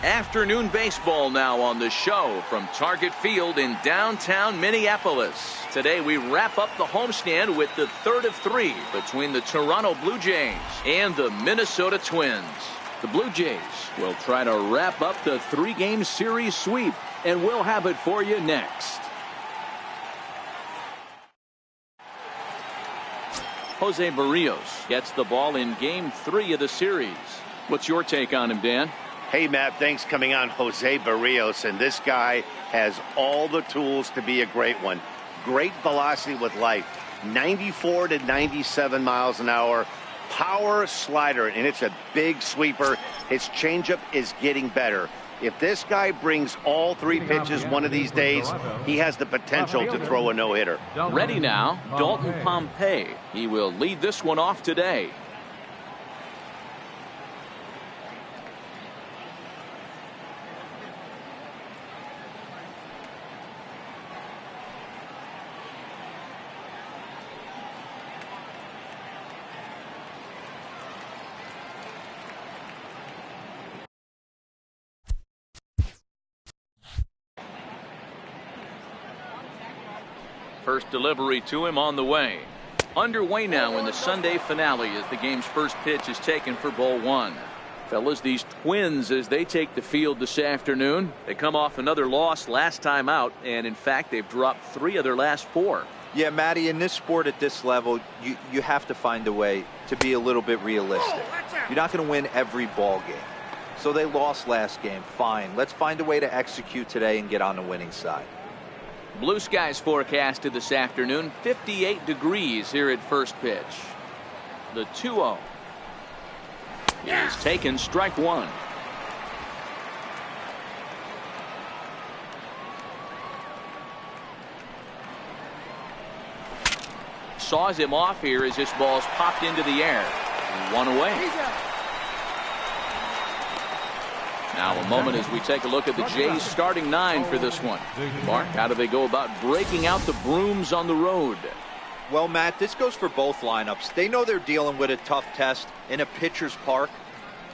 Afternoon baseball now on the show from Target Field in downtown Minneapolis. Today we wrap up the homestand with the third of three between the Toronto Blue Jays and the Minnesota Twins. The Blue Jays will try to wrap up the three-game series sweep, and we'll have it for you next. Jose Barrios gets the ball in Game 3 of the series. What's your take on him, Dan? Hey, Matt, thanks coming on Jose Barrios, and this guy has all the tools to be a great one. Great velocity with life, 94 to 97 miles an hour, power slider, and it's a big sweeper. His changeup is getting better. If this guy brings all three pitches one of these days, he has the potential to throw a no-hitter. Ready now, Dalton Pompey. He will lead this one off today. First delivery to him on the way. Underway now in the Sunday finale as the game's first pitch is taken for ball one. Fellas, these Twins, as they take the field this afternoon, they come off another loss last time out, and in fact they've dropped 3 of their last 4. Yeah, Matty, in this sport at this level, you have to find a way to be a little bit realistic. You're not going to win every ball game. So they lost last game. Fine. Let's find a way to execute today and get on the winning side. Blue skies forecasted this afternoon, 58 degrees here at first pitch. The 2-0 is taken, strike one. Saws him off here as this ball's popped into the air. One away. Now a moment as we take a look at the Jays starting 9 for this one. Mark, how do they go about breaking out the brooms on the road? Well, Matt, this goes for both lineups. They know they're dealing with a tough test in a pitcher's park,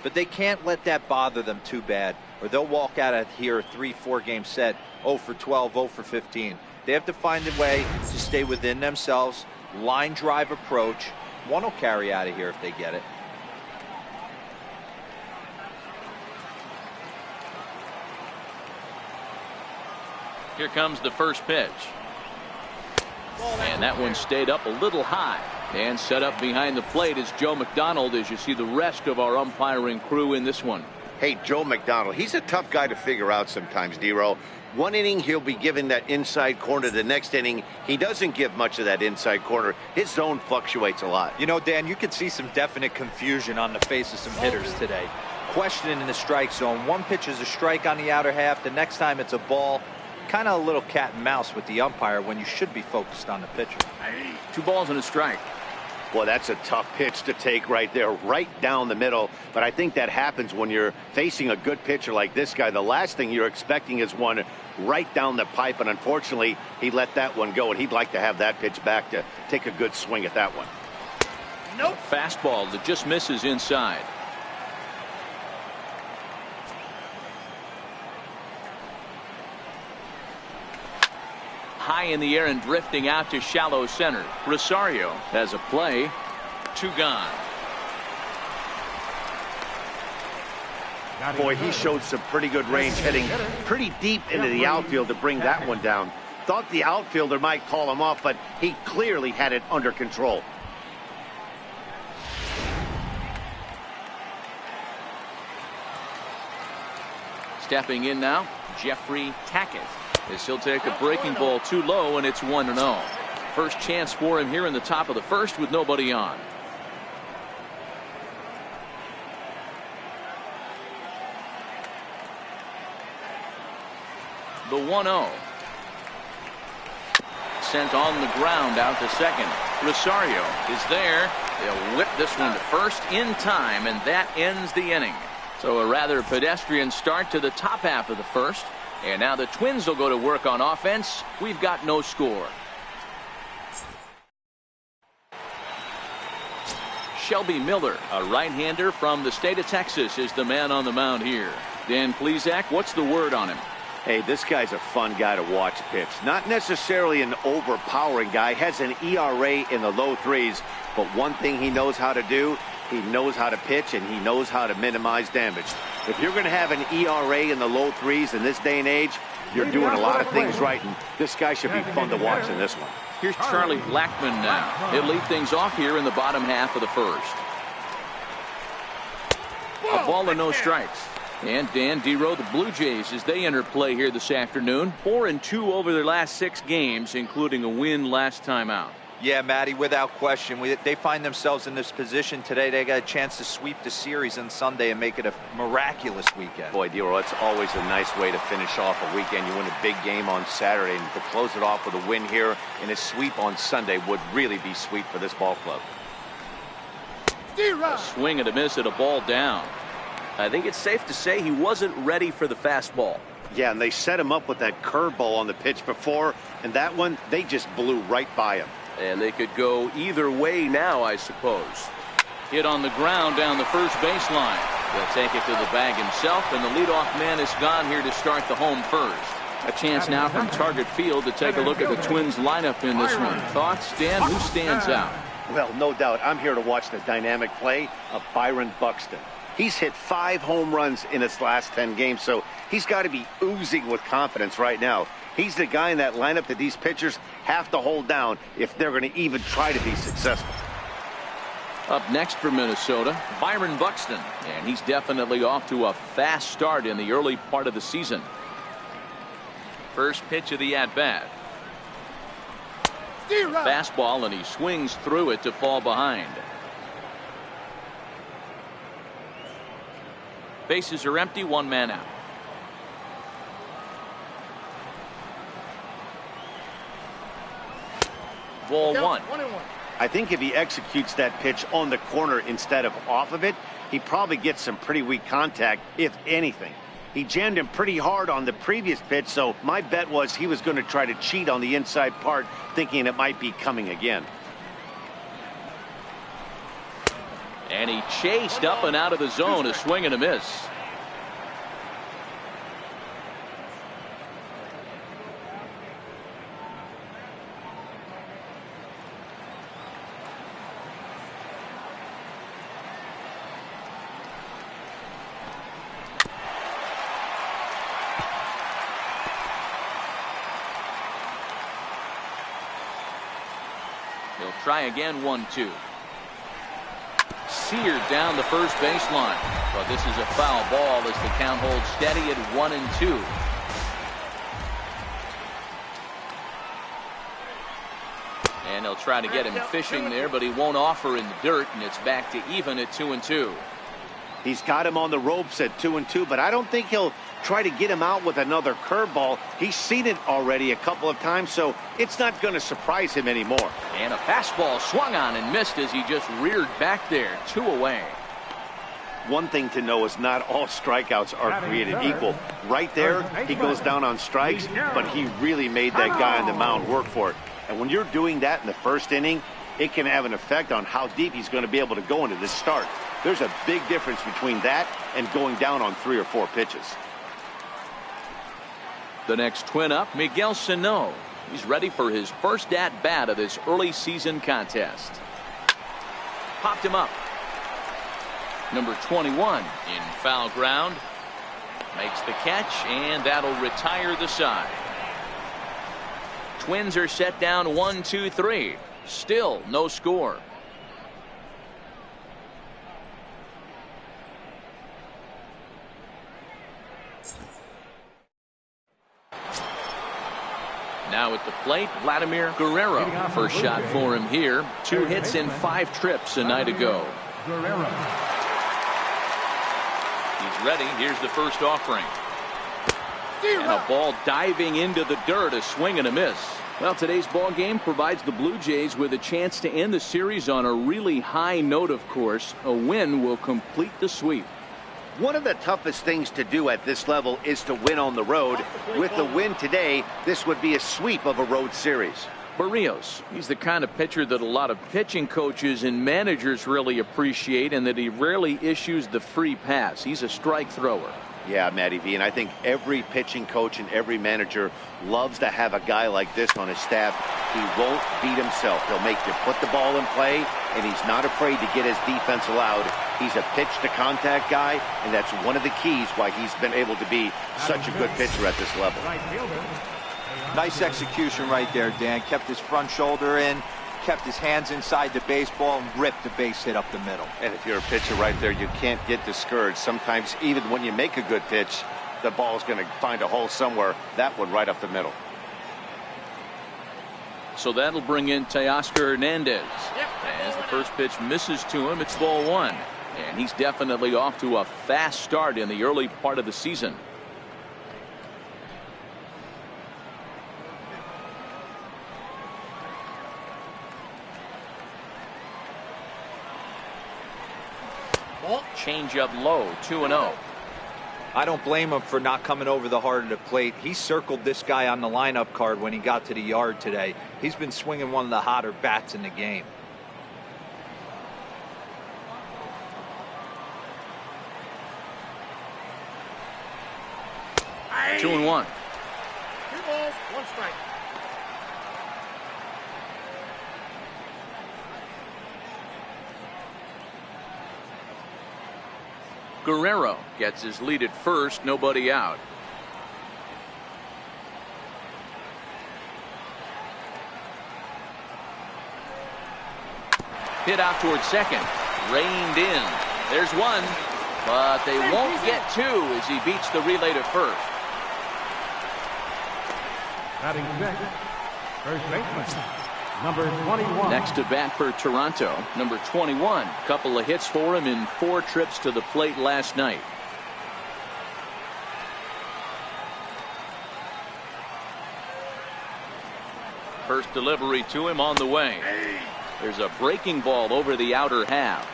but they can't let that bother them too bad, or they'll walk out of here a 3-4 game set, 0 for 12, 0 for 15. They have to find a way to stay within themselves, line drive approach. One will carry out of here if they get it. Here comes the first pitch. And that one stayed up a little high. And set up behind the plate is Joe McDonald as you see the rest of our umpiring crew in this one. Hey, Joe McDonald, he's a tough guy to figure out sometimes, D-Row. One inning, he'll be given that inside corner. The next inning, he doesn't give much of that inside corner. His zone fluctuates a lot. You know, Dan, you could see some definite confusion on the face of some hitters today. Questioning in the strike zone. One pitch is a strike on the outer half. The next time it's a ball. Kind of a little cat and mouse with the umpire when you should be focused on the pitcher. 2 balls and a strike. Well, that's a tough pitch to take right there, right down the middle. But I think that happens when you're facing a good pitcher like this guy. The last thing you're expecting is one right down the pipe, and unfortunately, he let that one go, and he'd like to have that pitch back to take a good swing at that one. Nope. Fastball that just misses inside. High in the air and drifting out to shallow center. Rosario has a play. 2 gone. Boy, he showed some pretty good range, heading pretty deep into the outfield to bring that one down. Thought the outfielder might call him off, but he clearly had it under control. Stepping in now, Jeffrey Tackett, as he'll take a breaking ball too low, and it's 1-0. First chance for him here in the top of the first with nobody on. The 1-0. Sent on the ground out to second. Rosario is there. They'll whip this one to first in time, and that ends the inning. So a rather pedestrian start to the top half of the first. And now the Twins will go to work on offense. We've got no score. Shelby Miller, a right-hander from the state of Texas, is the man on the mound here. Dan Plesac, what's the word on him? Hey, this guy's a fun guy to watch pitch. Not necessarily an overpowering guy. Has an ERA in the low threes. But one thing he knows how to do, he knows how to pitch, and he knows how to minimize damage. If you're going to have an ERA in the low threes in this day and age, you're doing a lot of things right, and this guy should be fun to watch in this one. Here's Charlie Blackmon now. He'll lead things off here in the bottom half of the first. A ball and no strikes. And Dan Dero, the Blue Jays, as they enter play here this afternoon, 4-2 over their last 6 games, including a win last time out. Yeah, Matty, without question. They find themselves in this position today. They got a chance to sweep the series on Sunday and make it a miraculous weekend. Boy, Dero, it's always a nice way to finish off a weekend. You win a big game on Saturday, and to close it off with a win here and a sweep on Sunday would really be sweet for this ball club. A swing and a miss at a ball down. I think it's safe to say he wasn't ready for the fastball. Yeah, and they set him up with that curveball on the pitch before, and that one, they just blew right by him. And they could go either way now, I suppose. Hit on the ground down the first baseline. He'll take it to the bag himself, and the leadoff man is gone here to start the home first. A chance now from Target Field to take a look at the Twins lineup in this one. Thoughts, Dan? Who stands out? Well, no doubt. I'm here to watch the dynamic play of Byron Buxton. He's hit 5 home runs in his last 10 games, so he's got to be oozing with confidence right now. He's the guy in that lineup that these pitchers have to hold down if they're going to even try to be successful. Up next for Minnesota, Byron Buxton, and he's definitely off to a fast start in the early part of the season. First pitch of the at-bat. Fastball, and he swings through it to fall behind. Bases are empty, 1 man out. Ball 1. I think if he executes that pitch on the corner instead of off of it, he probably gets some pretty weak contact, if anything. He jammed him pretty hard on the previous pitch, so my bet was he was going to try to cheat on the inside part, thinking it might be coming again. And he chased up and out of the zone, a swing and a miss. He'll try again, 1-2. Seared down the first baseline, but this is a foul ball as the count holds steady at 1-2. And he'll try to get him fishing there, but he won't offer in the dirt, and it's back to even at 2-2. He's got him on the ropes at 2-2, but I don't think he'll try to get him out with another curveball. He's seen it already a couple of times, so it's not going to surprise him anymore. And a fastball swung on and missed as he just reared back there, 2 away. One thing to know is not all strikeouts are created equal. Right there, he goes down on strikes, but he really made that guy on the mound work for it. And when you're doing that in the first inning, it can have an effect on how deep he's going to be able to go into this start. There's a big difference between that and going down on 3 or 4 pitches. The next Twin up, Miguel Sano. He's ready for his first at-bat of this early season contest. Popped him up. Number 21 in foul ground. Makes the catch, and that'll retire the side. Twins are set down 1-2-3. Still no score. Now at the plate, Vladimir Guerrero. First shot for him here. 2 hits in 5 trips a night ago. He's ready. Here's the first offering. And a ball diving into the dirt, a swing and a miss. Well, today's ball game provides the Blue Jays with a chance to end the series on a really high note, of course. A win will complete the sweep. One of the toughest things to do at this level is to win on the road. With the win today, this would be a sweep of a road series. Barrios, he's the kind of pitcher that a lot of pitching coaches and managers really appreciate, and that he rarely issues the free pass. He's a strike thrower. Yeah, Matty V, and I think every pitching coach and every manager loves to have a guy like this on his staff. He won't beat himself. He'll make you put the ball in play, and he's not afraid to get his defense allowed. He's a pitch-to-contact guy, and that's one of the keys why he's been able to be such a good pitcher at this level. Nice execution right there, Dan. Kept his front shoulder in, kept his hands inside the baseball, and ripped the base hit up the middle. And if you're a pitcher right there, you can't get discouraged. Sometimes even when you make a good pitch, the ball's going to find a hole somewhere. That one right up the middle. So that'll bring in Teoscar Hernandez. As the first pitch misses to him, it's ball one. And he's definitely off to a fast start in the early part of the season. Change up low, 2-0. I don't blame him for not coming over the heart of the plate. He circled this guy on the lineup card when he got to the yard today. He's been swinging one of the hotter bats in the game. Two and one. 2 balls, 1 strike. Guerrero gets his lead at first, nobody out. Hit out towards second, reined in. There's one, but they won't get two as he beats the relay to first. Batting second, first baseman, number 21. Next to bat for Toronto, number 21. Couple of hits for him in 4 trips to the plate last night. First delivery to him on the way. There's a breaking ball over the outer half.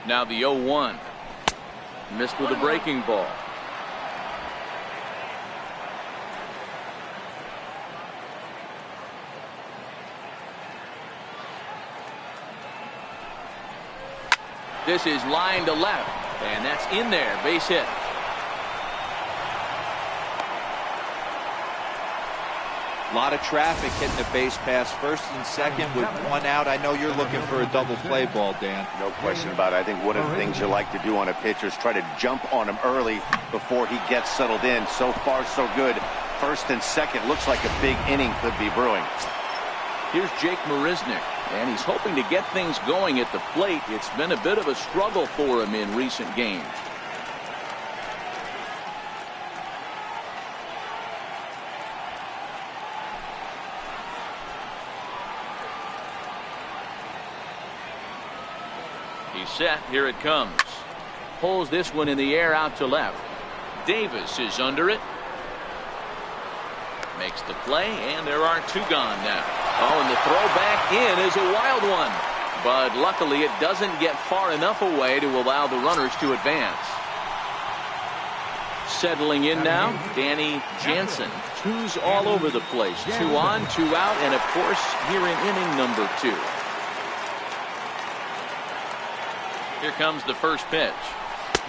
Now the 0-1. Missed with a breaking ball. This is line to left, and that's in there. Base hit. A lot of traffic hitting the base pass first and second with 1 out. I know you're looking for a double play ball, Dan. No question about it. I think one of the things you like to do on a pitcher is try to jump on him early before he gets settled in. So far, so good. First and second looks like a big inning could be brewing. Here's Jake Marisnick, and he's hoping to get things going at the plate. It's been a bit of a struggle for him in recent games. He's set. Here it comes. Pulls this one in the air out to left. Davis is under it. Makes the play, and there are 2 gone now. Oh, and the throw back in is a wild one. But luckily it doesn't get far enough away to allow the runners to advance. Settling in now, Danny Jansen. 2's all over the place. 2 on, 2 out, and of course here in inning number 2. Here comes the first pitch.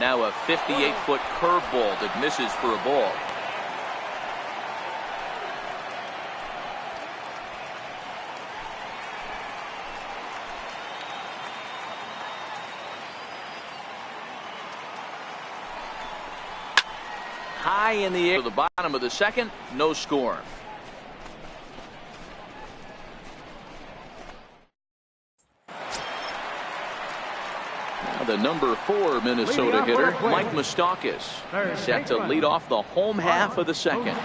Now a 58-foot curveball that misses for a ball. High in the air to the bottom of the second, no score. Now the number 4 Minnesota hitter, Mike Moustakas, set to lead off the home half of the second.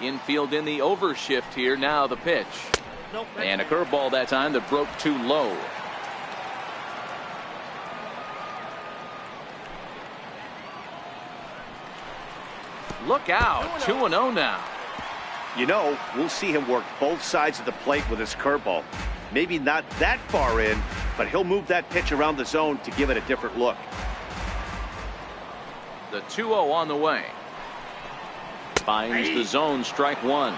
Infield in the overshift here. Now the pitch. And a curveball that time that broke too low. Look out. 2-0 now. You know, we'll see him work both sides of the plate with his curveball. Maybe not that far in, but he'll move that pitch around the zone to give it a different look. The 2-0 on the way. Finds the zone, strike one.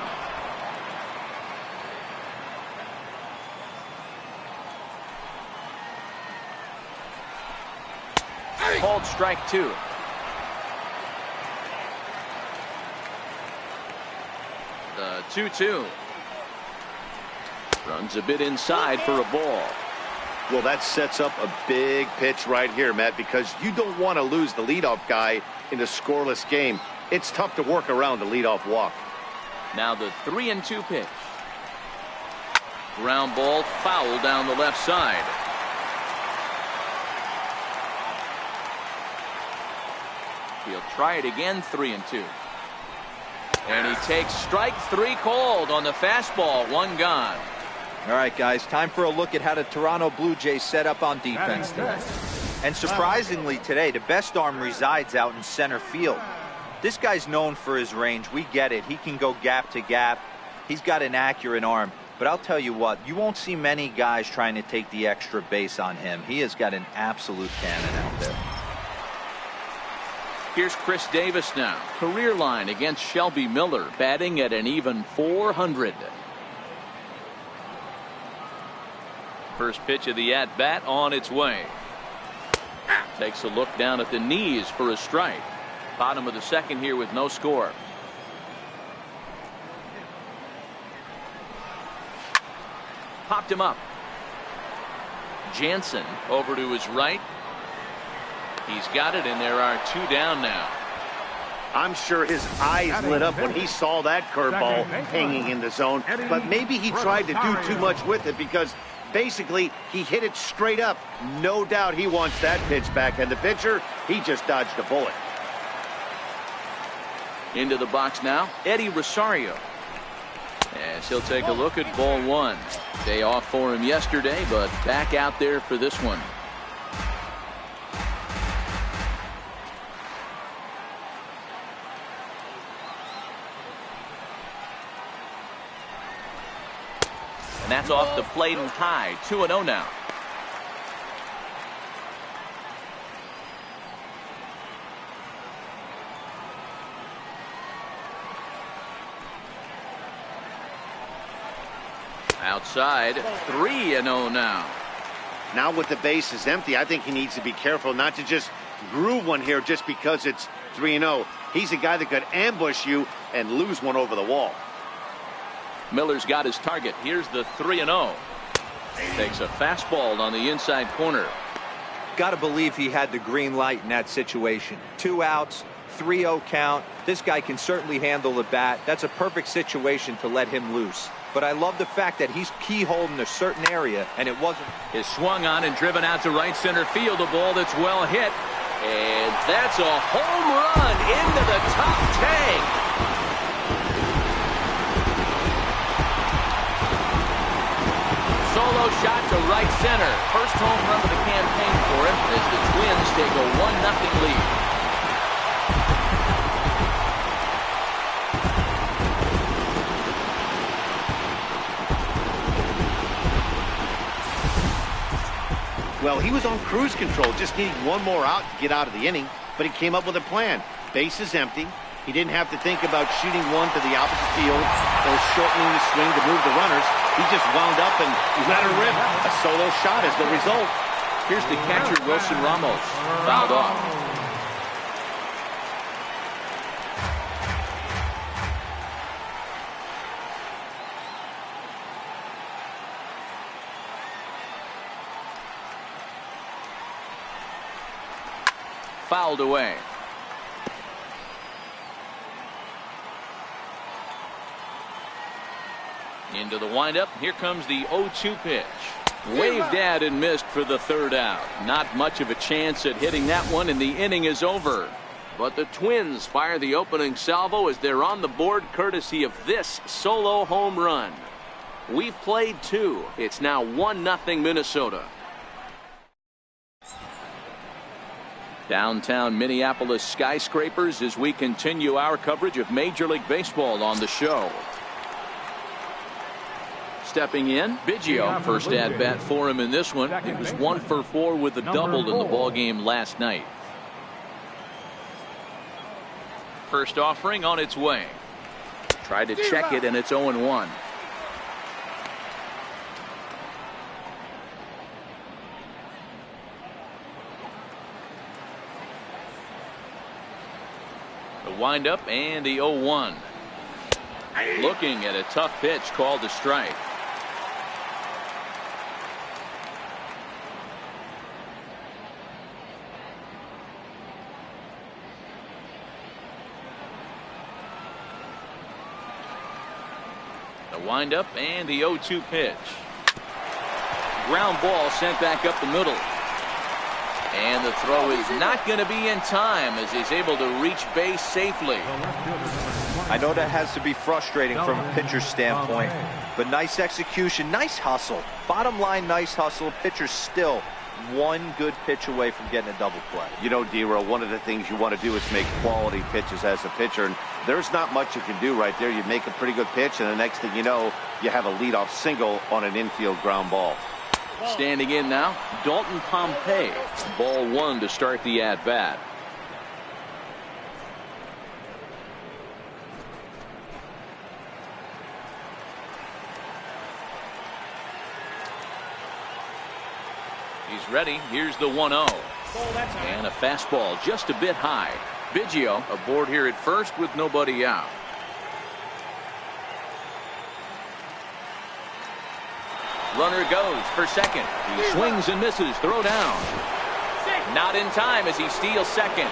Called strike two. The 2-2. Runs a bit inside for a ball. Well, that sets up a big pitch right here, Matt, because you don't want to lose the leadoff guy in a scoreless game. It's tough to work around a leadoff walk. Now the 3-2 pitch. Ground ball, foul down the left side. He'll try it again, 3-2. And he takes strike three called on the fastball, one gone. All right, guys, time for a look at how the Toronto Blue Jays set up on defense today. And surprisingly today, the best arm resides out in center field. This guy's known for his range. We get it. He can go gap to gap. He's got an accurate arm. But I'll tell you what, you won't see many guys trying to take the extra base on him. He has got an absolute cannon out there. Here's Chris Davis now. Career line against Shelby Miller, batting at an even .400. First pitch of the at-bat on its way. Takes a look down at the knees for a strike. Bottom of the second here with no score. Popped him up. Jansen over to his right. He's got it, and there are two down now. I'm sure his eyes lit up when he saw that curveball hanging in the zone, but maybe he tried to do too much with it because basically he hit it straight up. No doubt he wants that pitch back, and the pitcher, he just dodged a bullet. Into the box now, Eddie Rosario. As he'll take a look at ball one. Day off for him yesterday, but back out there for this one. And that's off the plate and high. 2-0 now. Outside, 3-0 now. Now with the base is empty, I think he needs to be careful not to just groove one here just because it's 3-0. He's a guy that could ambush you and lose one over the wall. Miller's got his target. Here's the 3-0. Takes a fastball on the inside corner. Got to believe he had the green light in that situation. 2 outs, 3-0 count. This guy can certainly handle the bat. That's a perfect situation to let him loose. But I love the fact that he's keyholed in a certain area, and it wasn't. Is swung on and driven out to right center field. A ball that's well hit. And that's a home run into the top tank. Solo shot to right center. First home run of the campaign for him as the Twins take a 1-0 lead. Well, he was on cruise control, just needing one more out to get out of the inning, but he came up with a plan. Base is empty. He didn't have to think about shooting one to the opposite field or shortening the swing to move the runners. He just wound up and let her rip. A solo shot is the result. Here's the catcher, Wilson Ramos. Fouled off. Fouled away. Into the windup. Here comes the 0-2 pitch. Waved at and missed for the third out. Not much of a chance at hitting that one, and the inning is over. But the Twins fire the opening salvo as they're on the board courtesy of this solo home run. We've played 2. It's now 1-0 Minnesota. Downtown Minneapolis skyscrapers as we continue our coverage of Major League Baseball on the show. stepping in. Biggio, first at bat for him in this one. He was 1 for 4 with a double in the ball game last night. First offering on its way. Tried to check it, and it's 0-1. The windup and the 0-1. Looking at a tough pitch called a strike. The windup and the 0-2 pitch. Ground ball sent back up the middle. And the throw is not going to be in time as he's able to reach base safely. I know that has to be frustrating from a pitcher's standpoint, but nice execution, nice hustle. Bottom line, nice hustle. Pitcher's still one good pitch away from getting a double play. You know, D-Row, one of the things you want to do is make quality pitches as a pitcher, and there's not much you can do right there. You make a pretty good pitch, and the next thing you know, you have a leadoff single on an infield ground ball. Standing in now, Dalton Pompey. Ball 1 to start the at-bat. He's ready. Here's the 1-0. And a fastball just a bit high. Biggio aboard here at first with nobody out. Runner goes for second. He swings and misses. Throw down. Not in time as he steals second.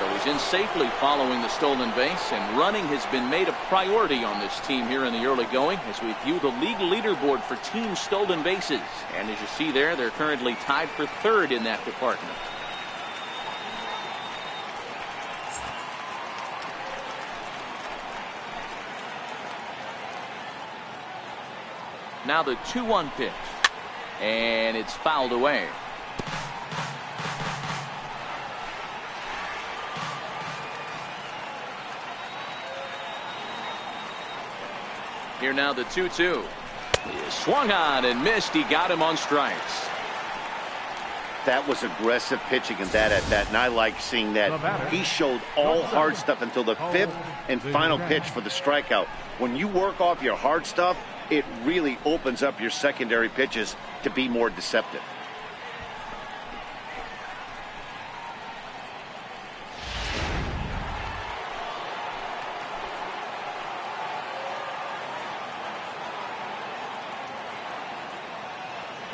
So he's in safely following the stolen base, and running has been made a priority on this team here in the early going as we view the league leaderboard for team stolen bases. And as you see there, they're currently tied for third in that department. Now the 2-1 pitch, and it's fouled away. Here now the 2-2. He swung on and missed. He got him on strikes. That was aggressive pitching in that at bat, and I like seeing that. He showed all hard stuff until the 5th and final pitch for the strikeout. When you work off your hard stuff, it really opens up your secondary pitches to be more deceptive.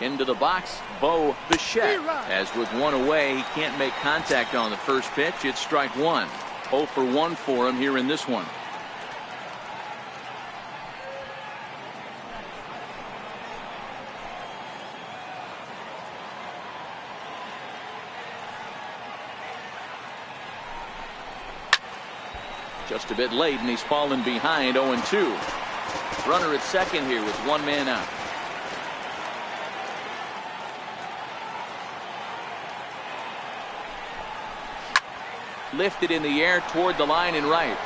Into the box, Bo Bichette. As with one away, he can't make contact on the first pitch. It's strike 1. 0 for 1 for him here in this one. Just a bit late, and he's fallen behind 0-2. Runner at second here with one man out. Lifted in the air toward the line and right.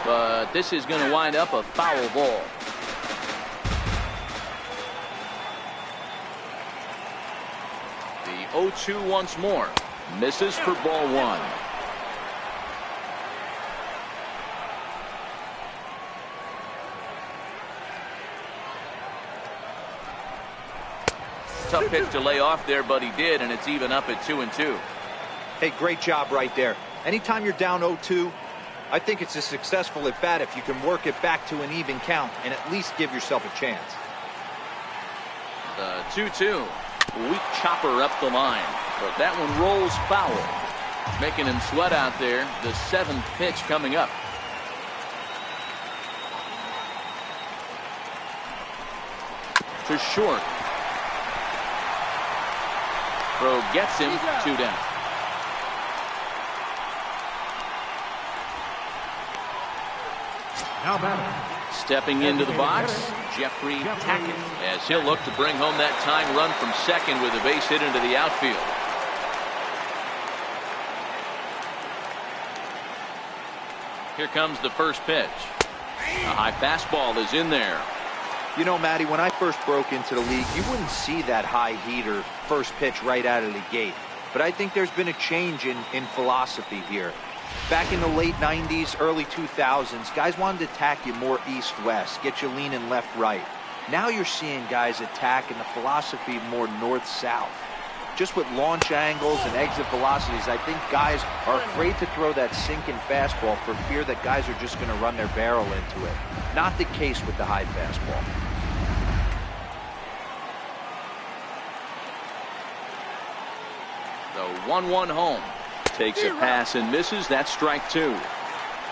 But this is going to wind up a foul ball. The 0-2 once more. Misses for ball 1. Tough pitch to lay off there, but he did, and it's even up at 2-2. Hey, great job right there. Anytime you're down 0-2, I think it's a successful at bat if you can work it back to an even count and at least give yourself a chance. The 2-2. Weak chopper up the line, but that one rolls foul, making him sweat out there. The 7th pitch coming up. To short. Throw gets him 2 down. Now batting. Stepping into the box, Jeffrey Tackett, as he'll look to bring home that tying run from second with a base hit into the outfield. Here comes the first pitch. A high fastball is in there. You know, Matty, when I first broke into the league, you wouldn't see that high heater first pitch right out of the gate. But I think there's been a change in philosophy here. Back in the late 90s, early 2000s, guys wanted to attack you more east-west, get you leaning left-right. Now you're seeing guys attack in the philosophy more north-south. Just with launch angles and exit velocities, I think guys are afraid to throw that sinking fastball for fear that guys are just going to run their barrel into it. Not the case with the high fastball. The 1-1 home. Takes a pass and misses. That's strike 2.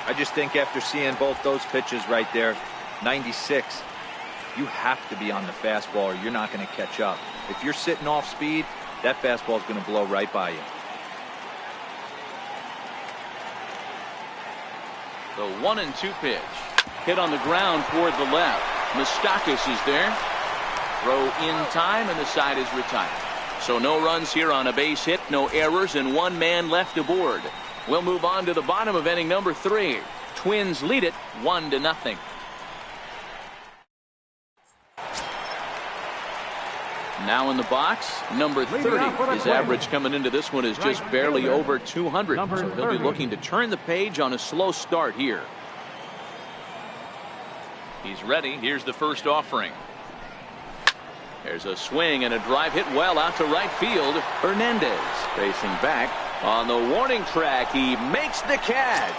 I just think after seeing both those pitches right there, 96, you have to be on the fastball or you're not going to catch up. If you're sitting off speed, that fastball is going to blow right by you. The 1-2 pitch. Hit on the ground toward the left. Moustakas is there. Throw in time, and the side is retired. So no runs here on a base hit, no errors, and one man left aboard. We'll move on to the bottom of inning number 3. Twins lead it 1-0. Now in the box, number 30. His average coming into this one is just barely over 200. So he'll be looking to turn the page on a slow start here. He's ready. Here's the first offering. There's a swing and a drive hit well out to right field. Hernandez facing back on the warning track. He makes the catch.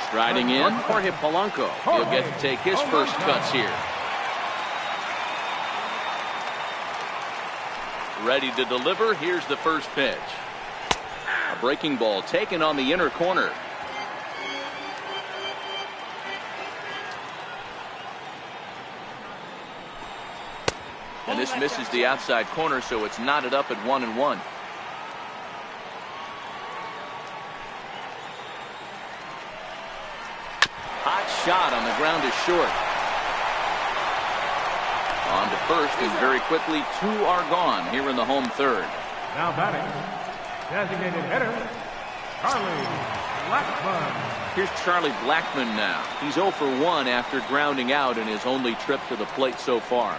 Striding in, Jorge Polanco. He'll get to take his first cuts here. Ready to deliver. Here's the first pitch. A breaking ball taken on the inner corner. And this misses the outside corner, so it's knotted up at 1-1. Hot shot on the ground is short. On to first, and very quickly 2 are gone here in the home third. Now batting, designated hitter, Charlie Blackmon. Here's Charlie Blackmon now. He's 0 for 1 after grounding out in his only trip to the plate so far.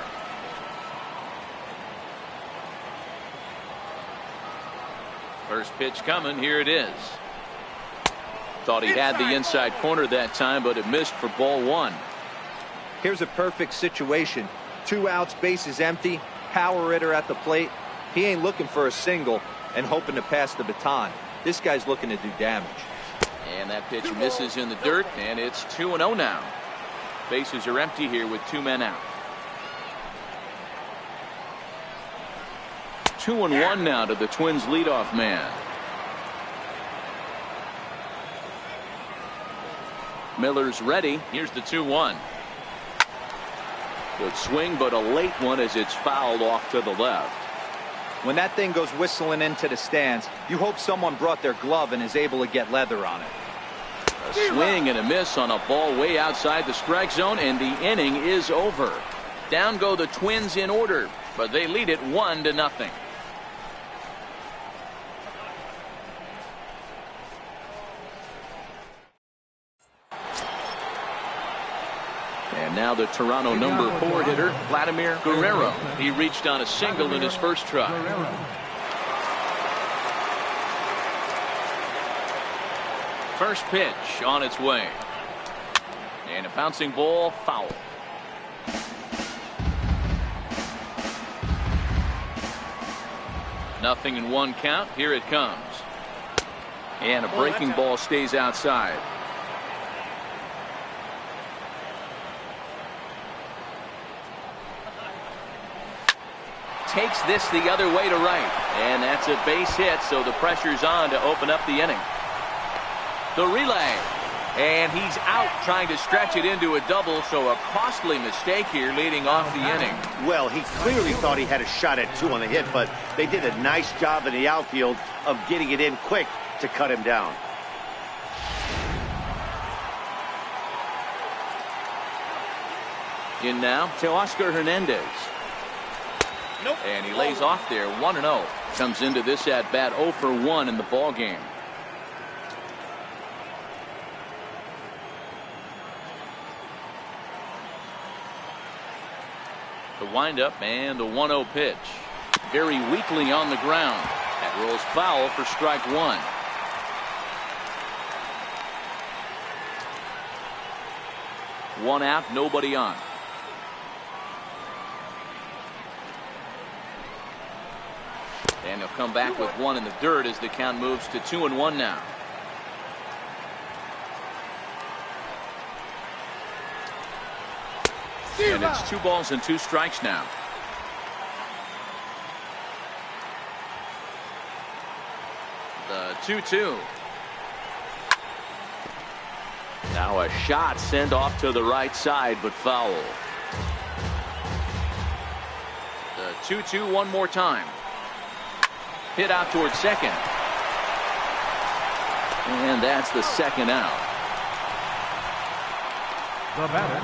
First pitch coming. Here it is. Thought he had the inside corner that time, but it missed for ball 1. Here's a perfect situation. 2 outs, bases empty, power hitter at the plate. He ain't looking for a single and hoping to pass the baton. This guy's looking to do damage. And that pitch misses in the dirt, and it's 2-0 now. Bases are empty here with 2 men out. 2-1 now to the Twins leadoff man. Miller's ready. Here's the 2-1. Good swing, but a late one as it's fouled off to the left. When that thing goes whistling into the stands, you hope someone brought their glove and is able to get leather on it. A swing and a miss on a ball way outside the strike zone, and the inning is over. Down go the Twins in order, but they lead it 1-0. And now the Toronto number 4 hitter, Vladimir Guerrero. He reached on a single in his first try. First pitch on its way. And a bouncing ball, foul. Nothing in 1 count. Here it comes. And a breaking ball stays outside. Takes this the other way to right, and that's a base hit, so the pressure's on to open up the inning. The relay, and he's out trying to stretch it into a double, so a costly mistake here leading off the inning. Well, he clearly thought he had a shot at 2 on the hit, but they did a nice job in the outfield of getting it in quick to cut him down. In now to Oscar Hernandez. Nope. And he lays off there. 1-0. Comes into this at bat 0 for 1 in the ball game. The windup and the 1-0 pitch. Very weakly on the ground. That rolls foul for strike one. One out, nobody on. And he'll come back with one in the dirt as the count moves to 2-1 now. And it's 2 balls and 2 strikes now. The 2-2. Now a shot sent off to the right side, but foul. The 2-2 one more time. Hit out towards second. And that's the second out. The batter,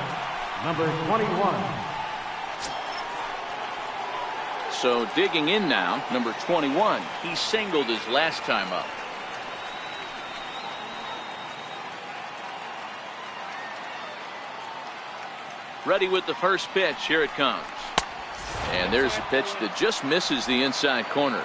number 21. So digging in now, number 21. He singled his last time up. Ready with the first pitch. Here it comes. And there's a pitch that just misses the inside corner.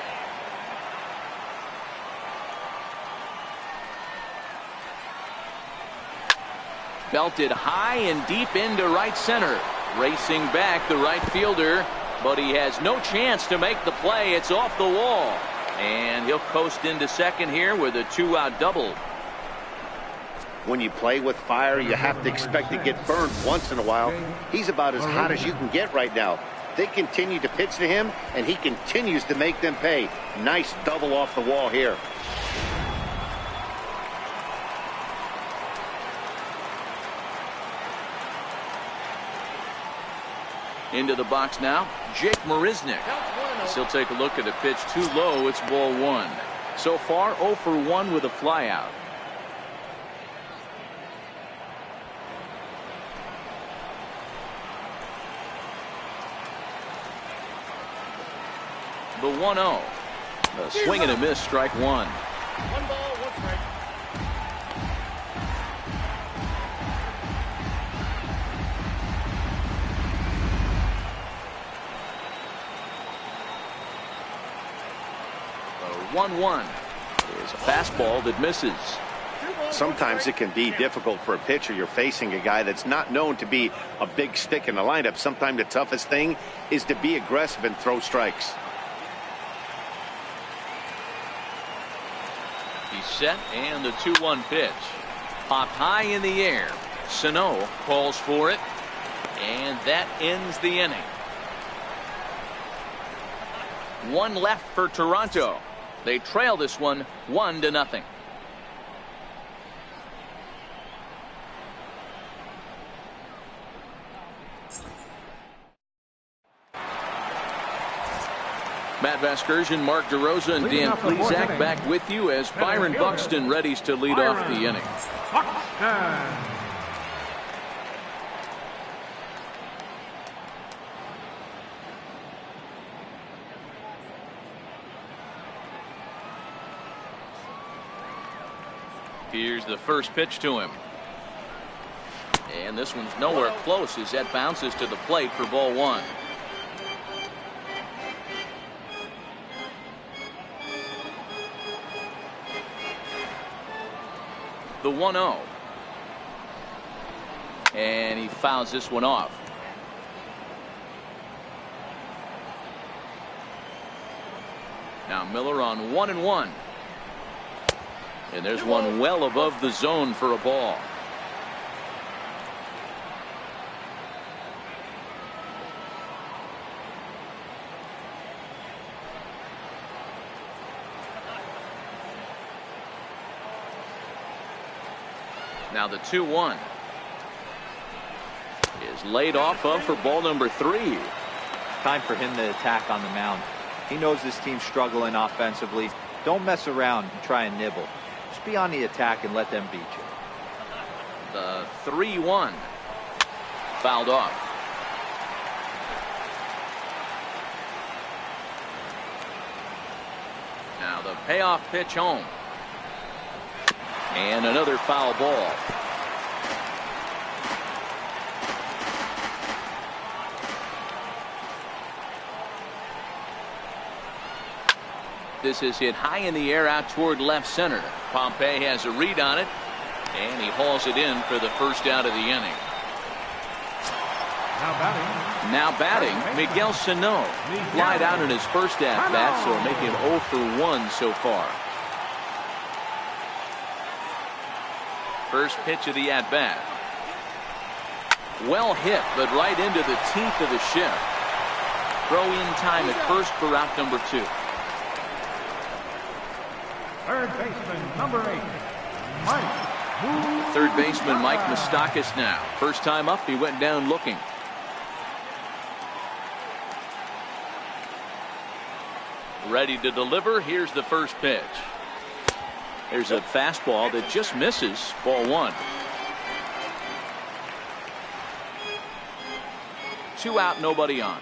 Belted high and deep into right center. Racing back the right fielder, but he has no chance to make the play. It's off the wall. And he'll coast into second here with a 2-out double. When you play with fire, you have to expect to get burned once in a while. He's about as hot as you can get right now. They continue to pitch to him, and he continues to make them pay. Nice double off the wall here. Into the box now, Jake Marisnick. As he'll take a look at the pitch too low. It's ball one. So far 0 for 1 with a flyout. The 1-0. A swing and a miss, strike one. 1 ball, 1 strike. The 1-1 is a fastball that misses. Sometimes it can be difficult for a pitcher. You're facing a guy that's not known to be a big stick in the lineup. Sometimes the toughest thing is to be aggressive and throw strikes. He's set, and the 2-1 pitch. Popped high in the air. Sano calls for it, and that ends the inning. 1 left for Toronto. They trail this one 1-0. Matt Vasgersian, Mark DeRosa, and Dan Plesac back with you as Byron Buxton readies to lead off the inning. Here's the first pitch to him. And this one's nowhere close as that bounces to the plate for ball one. The 1-0. And he fouls this one off. Now Miller on 1-1. And there's one well above the zone for a ball. Now the 2-1 is laid off of for ball number 3. Time for him to attack on the mound. He knows this team's struggling offensively. Don't mess around and try and nibble. Just be on the attack and let them beat you. The 3-1 fouled off. Now the payoff pitch home. And another foul ball. This is hit high in the air out toward left center. Pompey has a read on it, and he hauls it in for the first out of the inning. Now batting, Miguel Sano. Flied out in his first at-bat, so make him 0 for 1 so far. First pitch of the at-bat. Well hit, but right into the teeth of the shift. Throw in time at first for out number 2. Third baseman, number 8, Mike. Third baseman Mike Moustakas now. First time up, he went down looking. Ready to deliver. Here's the first pitch. There's a fastball that just misses. Ball 1. 2 out, nobody on.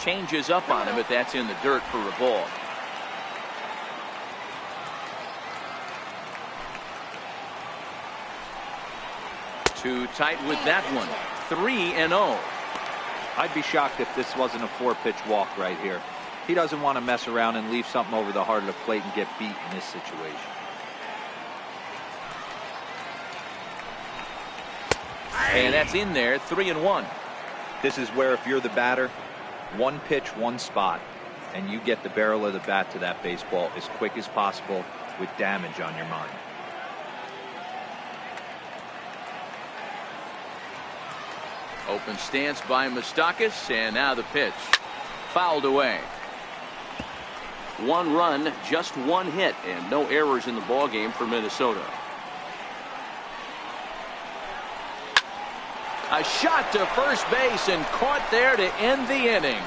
Changes up on him, but that's in the dirt for a ball. Too tight with that one. 3-0. I'd be shocked if this wasn't a 4-pitch walk right here. He doesn't want to mess around and leave something over the heart of the plate and get beat in this situation. And that's in there. 3-1. This is where if you're the batter, one pitch, one spot, and you get the barrel of the bat to that baseball as quick as possible with damage on your mind. Open stance by Moustakas, and now the pitch. Fouled away. 1 run, just 1 hit, and no errors in the ballgame for Minnesota. A shot to first base and caught there to end the inning.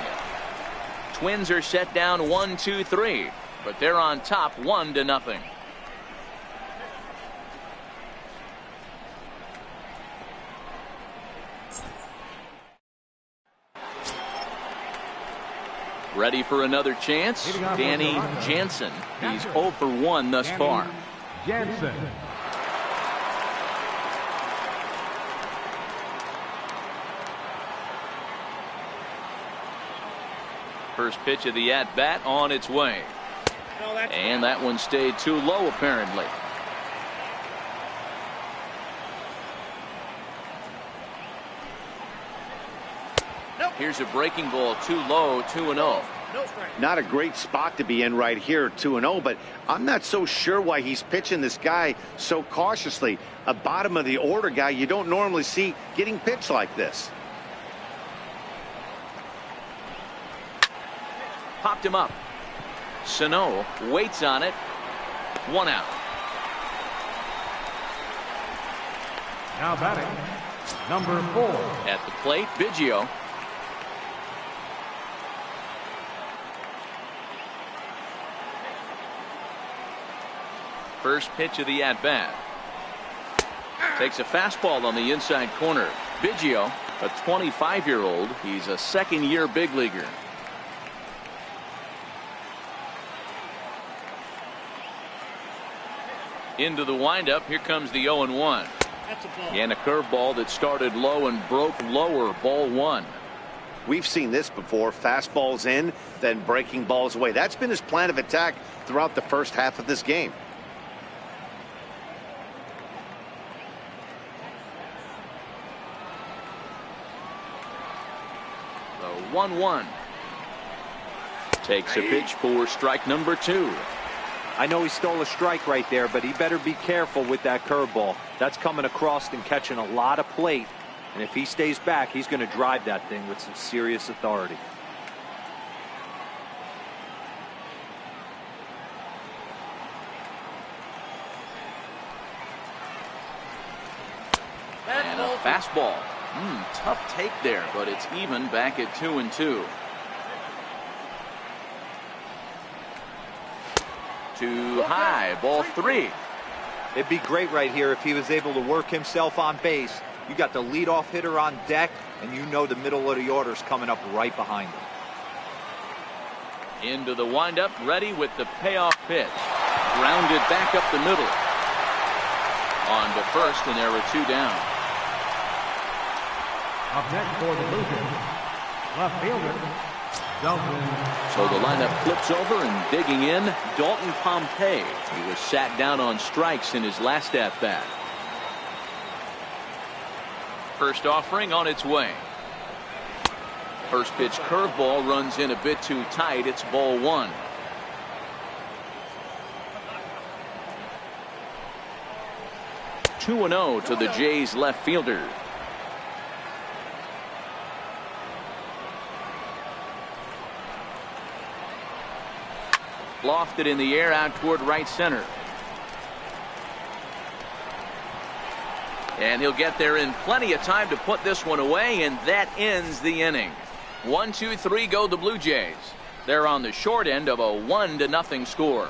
Twins are set down 1-2-3, but they're on top 1-0. Ready for another chance? Danny Jansen. He's 0 for 1 thus far. Jansen. First pitch of the at-bat on its way. And that one stayed too low, apparently. Here's a breaking ball, too low, 2-0. Not a great spot to be in right here, 2-0, but I'm not so sure why he's pitching this guy so cautiously. A bottom of the order guy you don't normally see getting pitched like this. Popped him up. Sano waits on it. 1 out. Now batting, number 4. At the plate, Biggio. First pitch of the at-bat. Takes a fastball on the inside corner. Biggio, a 25-year-old. He's a second-year big leaguer. Into the windup. Here comes the 0-1. And a curveball that started low and broke lower. Ball 1. We've seen this before. Fastballs in, then breaking balls away. That's been his plan of attack throughout the first half of this game. The 1-1. Takes a pitch for strike number 2. I know he stole a strike right there, but he better be careful with that curveball. That's coming across and catching a lot of plate. And if he stays back, he's going to drive that thing with some serious authority. And a fastball. Tough take there, but it's even back at 2-2. Too high. Ball 3. It'd be great right here if he was able to work himself on base. You got the leadoff hitter on deck, and you know the middle of the order's coming up right behind him. Into the windup, ready with the payoff pitch. Grounded back up the middle. On to first, and there were 2 down. Up next for the Blue Jays, left fielder, Dalton. So the lineup flips over and digging in, Dalton Pompey. He was sat down on strikes in his last at-bat. First offering on its way. First pitch curveball runs in a bit too tight. It's ball one. Two and 0 to the Jays left fielder. Lofted in the air out toward right center. And he'll get there in plenty of time to put this one away, and that ends the inning. 1, 2, 3 go the Blue Jays. They're on the short end of a 1-0 score.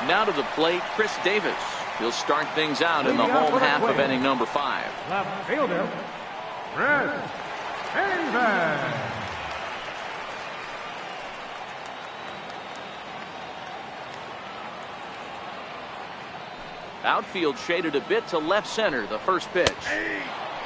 Now to the plate, Chris Davis. He'll start things out in the home half of inning number 5. Left fielder, Chris Davis. Outfield shaded a bit to left center, the first pitch.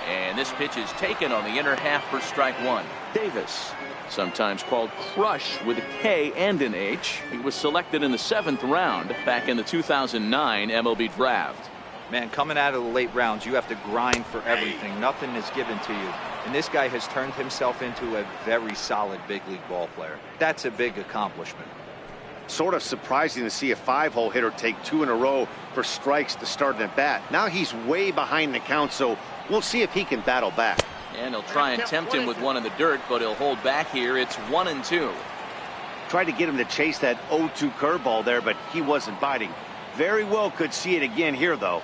And this pitch is taken on the inner half for strike one. Davis, sometimes called Crush with a K and an H. He was selected in the 7th round back in the 2009 MLB draft. Man, coming out of the late rounds, you have to grind for everything. Nothing is given to you. And this guy has turned himself into a very solid big league ball player. That's a big accomplishment. Sort of surprising to see a 5-hole hitter take 2 in a row for strikes to start an at bat. Now he's way behind the count, so we'll see if he can battle back. And he'll try and tempt him with one in the dirt, but he'll hold back here. It's 1-2. Tried to get him to chase that 0-2 curveball there, but he wasn't biting. Very well could see it again here, though.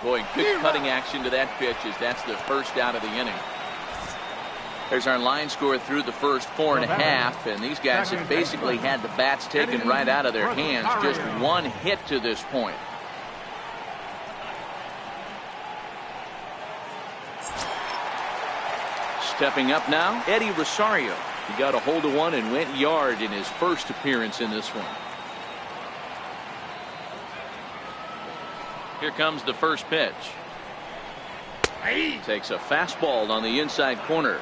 Boy, good cutting action to that pitch as that's the first out of the inning. There's our line score through the first 4.5, and these guys have basically had the bats taken right out of their hands. Just one hit to this point. Stepping up now, Eddie Rosario. He got a hold of one and went yard in his first appearance in this one. Here comes the first pitch. Takes a fastball on the inside corner.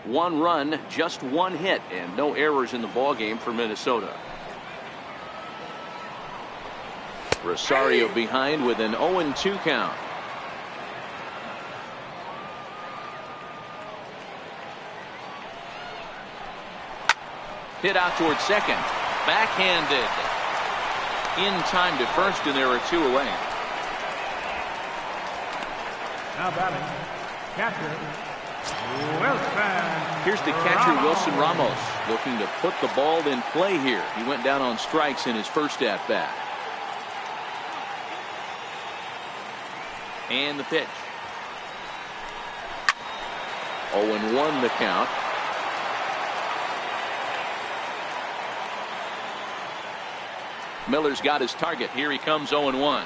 One run, just one hit, and no errors in the ballgame for Minnesota. Rosario behind with an 0-2 count. Hit out towards second. Backhanded. In time to first, and there are 2 away. Now batting, catcher, Wilson. Here's the catcher, Wilson Ramos, looking to put the ball in play here. He went down on strikes in his first at-bat. And the pitch. 0-1 the count. Miller's got his target. Here he comes, 0-1.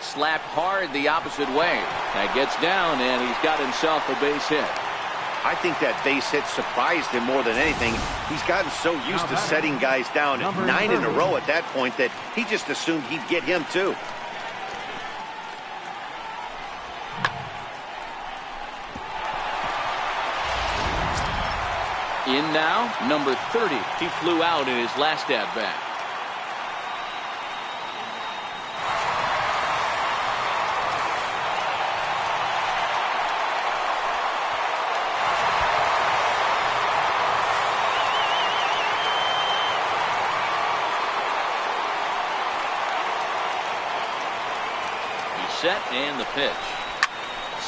Slapped hard the opposite way. That gets down, and he's got himself a base hit. I think that base hit surprised him more than anything. He's gotten so used to setting guys down at 9 in a row at that point that he just assumed he'd get him too. In now, number 30. He flew out in his last at-bat. Set and the pitch.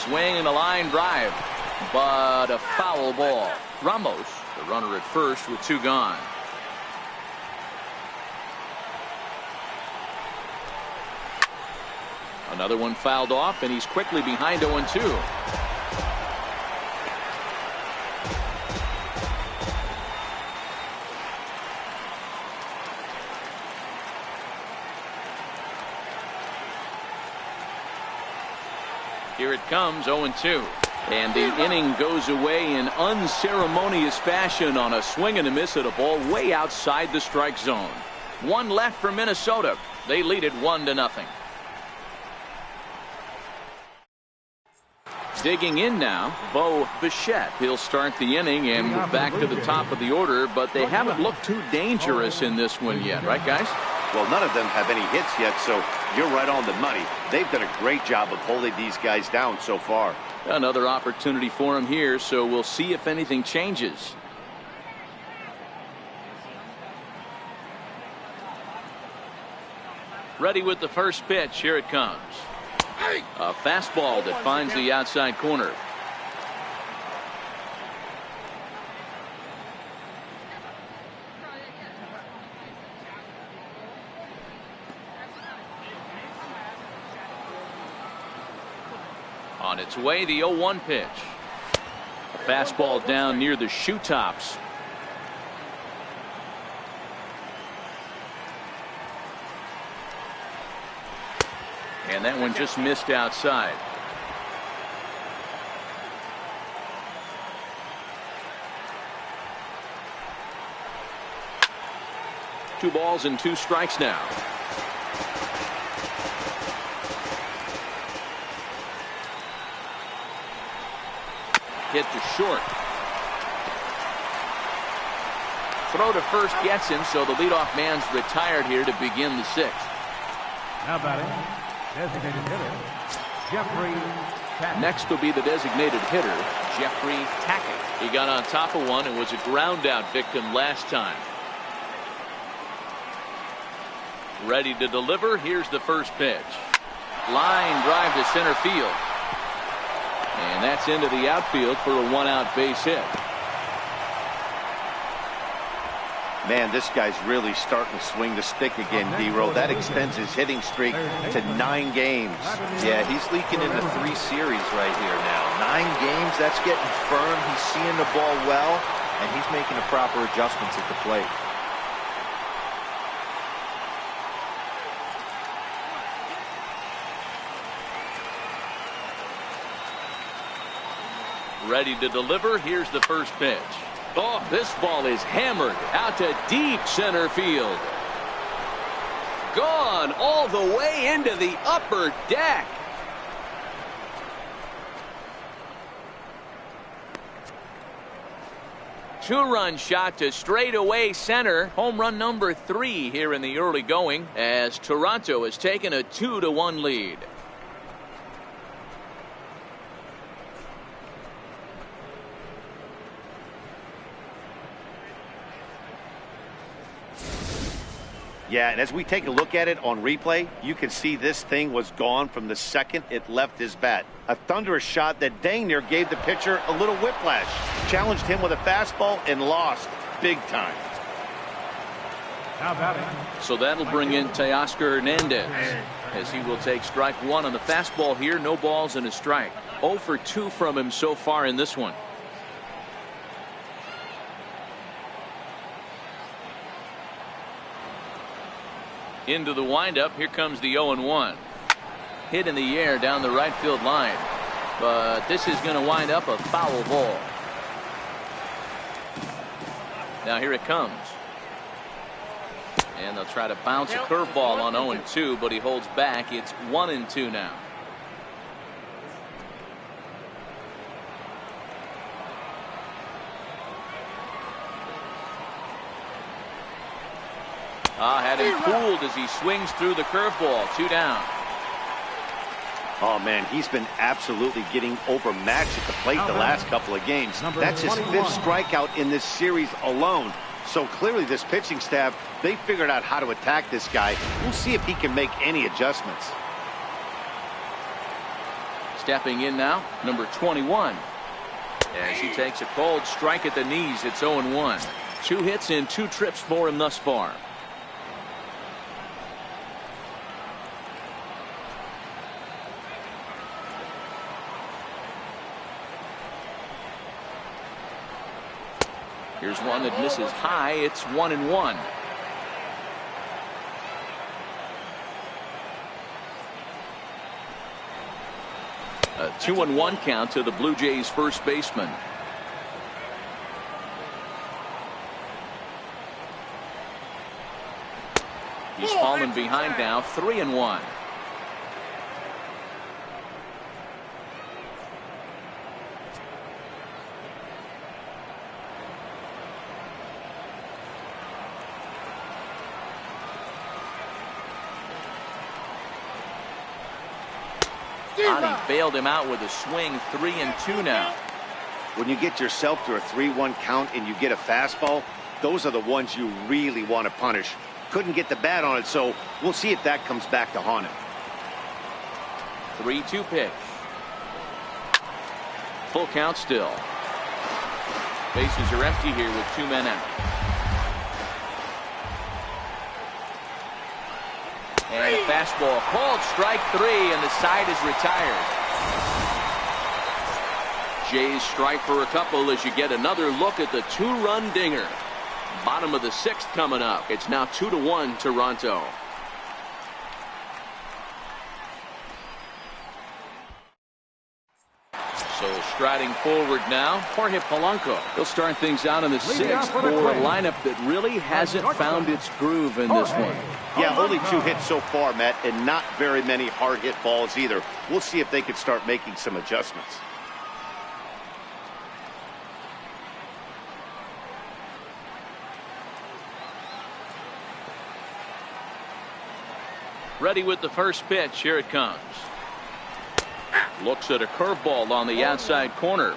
Swing and a line drive, but a foul ball. Ramos, the runner at first with 2 gone. Another one fouled off, and he's quickly behind 0-2. Here it comes, 0-2. And the inning goes away in unceremonious fashion on a swing and a miss at a ball way outside the strike zone. One left for Minnesota. They lead it 1-0. Digging in now, Bo Bichette. He'll start the inning, and we're back to the top of the order, but they haven't looked too dangerous in this one yet, right, guys? Well, none of them have any hits yet, so you're right on the money. They've done a great job of holding these guys down so far. Another opportunity for him here, so we'll see if anything changes. Ready with the first pitch. Here it comes. A fastball that finds the outside corner. On its way, the 0-1 pitch. A fastball down near the shoe tops. And that one just missed outside. Two balls and two strikes now. Hit to short. Throw to first gets him, so the leadoff man's retired here to begin the sixth. Now batting, designated hitter, Jeffrey Tackett. Next will be the designated hitter, Jeffrey Tackett. He got on top of one and was a ground out victim last time. Ready to deliver. Here's the first pitch. Line drive to center field. And that's into the outfield for a one-out base hit. Man, this guy's really starting to swing the stick again, D-Row. That extends his hitting streak to 9 games. Yeah, he's leaking into 3 series right here now. 9 games, that's getting firm. He's seeing the ball well, and he's making the proper adjustments at the plate. Ready to deliver. Here's the first pitch. Oh, this ball is hammered out to deep center field. Gone all the way into the upper deck. Two-run shot to straightaway center. Home run number 3 here in the early going, as Toronto has taken a 2-1 lead. Yeah, and as we take a look at it on replay, you can see this thing was gone from the second it left his bat. A thunderous shot that dang near gave the pitcher a little whiplash. Challenged him with a fastball and lost big time. Now batting. So that'll bring in Teoscar Hernandez, as he will take strike 1 on the fastball here. No balls and a strike. 0 for 2 from him so far in this one. Into the windup. Here comes the 0-1. Hit in the air down the right field line, but this is going to wind up a foul ball. Now here it comes, and they'll try to bounce a curveball on 0-2, but he holds back. It's 1-2 now. Had him fooled as he swings through the curveball. 2 down. Oh, man, he's been absolutely getting overmatched at the plate the last couple of games. That's his 5th strikeout in this series alone. So clearly this pitching staff, they figured out how to attack this guy. We'll see if he can make any adjustments. Stepping in now, number 21. As he takes a cold strike at the knees, it's 0-1. 2 hits and 2 trips for him thus far. Here's one that misses high. It's 1-1. A 2-1 count to the Blue Jays first baseman. He's fallen behind now, 3-1. He bailed him out with a swing. 3-2 now. When you get yourself to a 3-1 count and you get a fastball, those are the ones you really want to punish. Couldn't get the bat on it, so we'll see if that comes back to haunt him. 3-2 pitch. Full count still. Bases are empty here with 2 men out. And a fastball called strike 3, and the side is retired. Jays strike for a couple as you get another look at the 2-run dinger. Bottom of the 6th coming up. It's now 2-1 Toronto. So striding forward now, Jorge Polanco. He'll start things out in the 6th for a lineup that really hasn't found its groove in this one. Yeah, only 2 hits so far, Matt, and not very many hard hit balls either. We'll see if they can start making some adjustments. Ready with the first pitch. Here it comes. Looks at a curveball on the outside corner.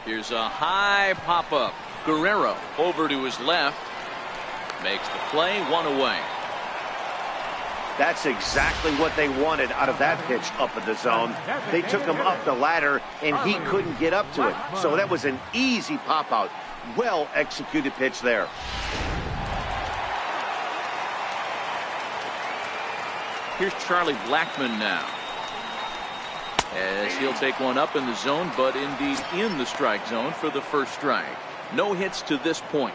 Here's a high pop-up. Guerrero over to his left. Makes the play, 1 away. That's exactly what they wanted out of that pitch up in the zone. They took him up the ladder, and he couldn't get up to it. So that was an easy pop-out. Well-executed pitch there. Here's Charlie Blackmon now. As he'll take one up in the zone, but indeed in the strike zone for the first strike. No hits to this point.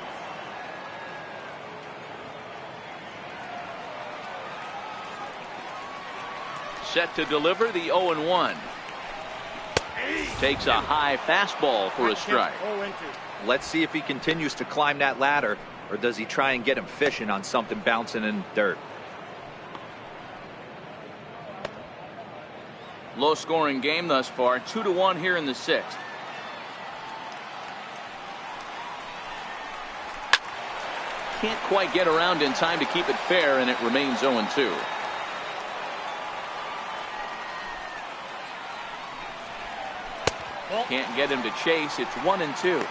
Set to deliver the 0-1. Takes a high fastball for a strike. Let's see if he continues to climb that ladder, or does he try and get him fishing on something bouncing in the dirt. Low scoring game thus far, 2-1 here in the 6th. Can't quite get around in time to keep it fair, and it remains 0-2. Can't get him to chase. It's 1-2.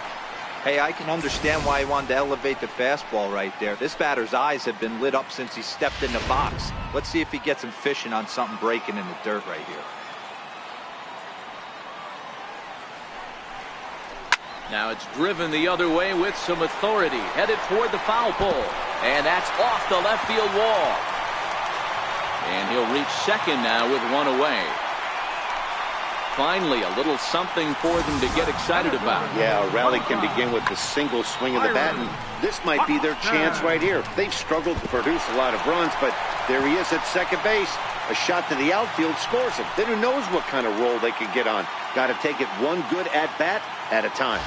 Hey, I can understand why he wanted to elevate the fastball right there. This batter's eyes have been lit up since he stepped in the box. Let's see if he gets him fishing on something breaking in the dirt right here. Now it's driven the other way with some authority, headed toward the foul pole, and that's off the left field wall. And he'll reach second now with 1 away. Finally, a little something for them to get excited about. Yeah, a rally can begin with the single swing of the bat, and this might be their chance right here. They've struggled to produce a lot of runs, but there he is at second base. A shot to the outfield scores him. Then who knows what kind of roll they can get on. Got to take it one good at-bat at a time.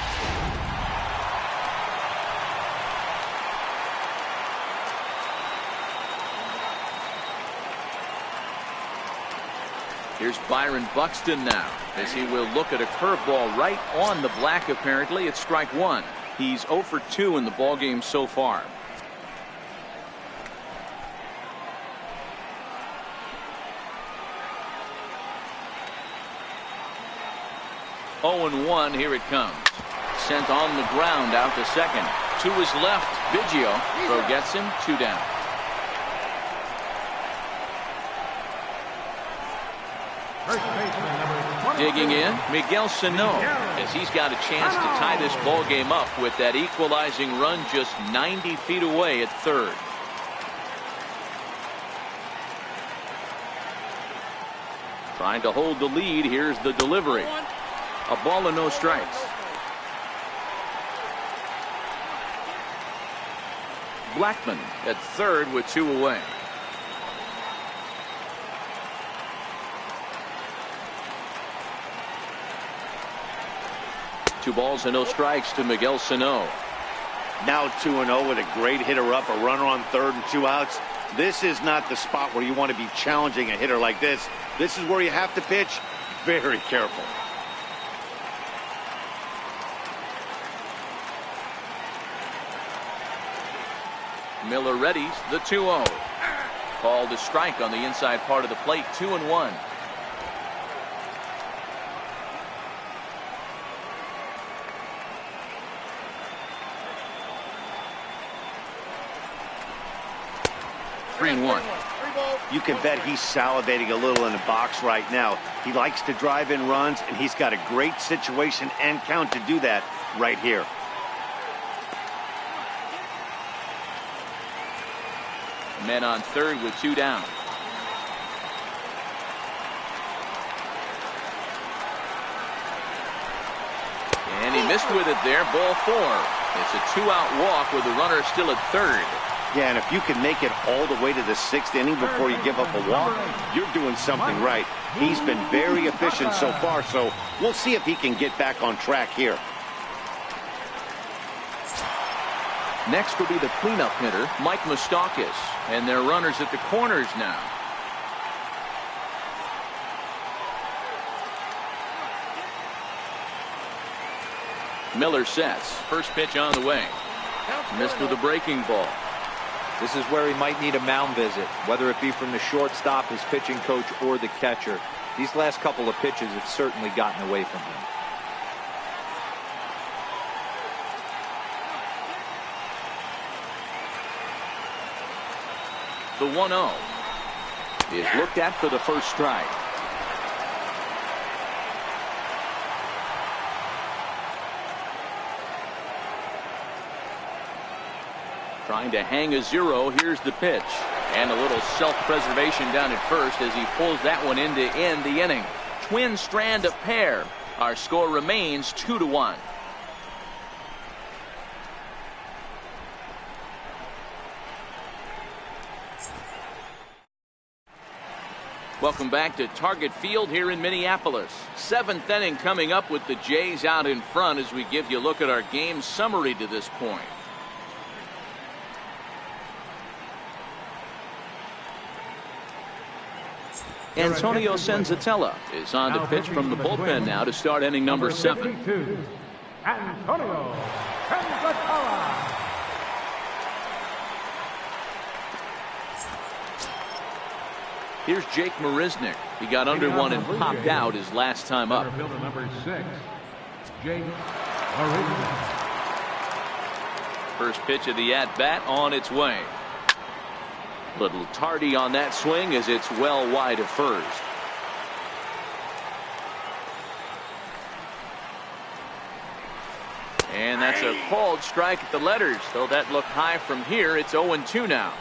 Here's Byron Buxton now, as he will look at a curveball right on the black. Apparently, it's strike 1. He's 0 for 2 in the ballgame so far. Oh and 1. Here it comes. Sent on the ground out to second. To his left, Biggio. Throw gets him, 2 down. Digging in, Miguel Sano, as he's got a chance to tie this ball game up with that equalizing run just 90 feet away at third. Trying to hold the lead. Here's the delivery. A ball and no strikes. Blackman at third with 2 away. Two balls and no strikes to Miguel Sano. Now 2-0 with a great hitter up, a runner on third and 2 outs. This is not the spot where you want to be challenging a hitter like this. This is where you have to pitch very careful. Miller readies the 2-0. Called a strike on the inside part of the plate. 2-1. You can bet he's salivating a little in the box right now. He likes to drive in runs, and he's got a great situation and count to do that right here. Men on third with 2 down. And he missed with it there. Ball 4. It's a 2-out walk with the runner still at third. Yeah, and if you can make it all the way to the 6th inning before you give up a walk, you're doing something right. He's been very efficient so far, so we'll see if he can get back on track here. Next will be the cleanup hitter, Mike Moustakas, and their runners at the corners now. Miller sets. First pitch on the way. Missed with a breaking ball. This is where he might need a mound visit, whether it be from the shortstop, his pitching coach, or the catcher. These last couple of pitches have certainly gotten away from him. The 1-0 is looked at for the first strike. Trying to hang a 0. Here's the pitch. And a little self-preservation down at first as he pulls that one in to end the inning. Twin strand of pair. Our score remains 2-1. Welcome back to Target Field here in Minneapolis. 7th inning coming up with the Jays out in front as we give you a look at our game summary to this point. Antonio Senzatella is on to pitch from the bullpen now to start inning number 7. Antonio Senzatella. Here's Jake Marisnick. He got under one and popped out his last time up. Number 6, Jake Marisnick. First pitch of the at-bat on its way. Little tardy on that swing as it's well wide of first. And that's a called strike at the letters. Though that looked high from here, it's 0-2 now.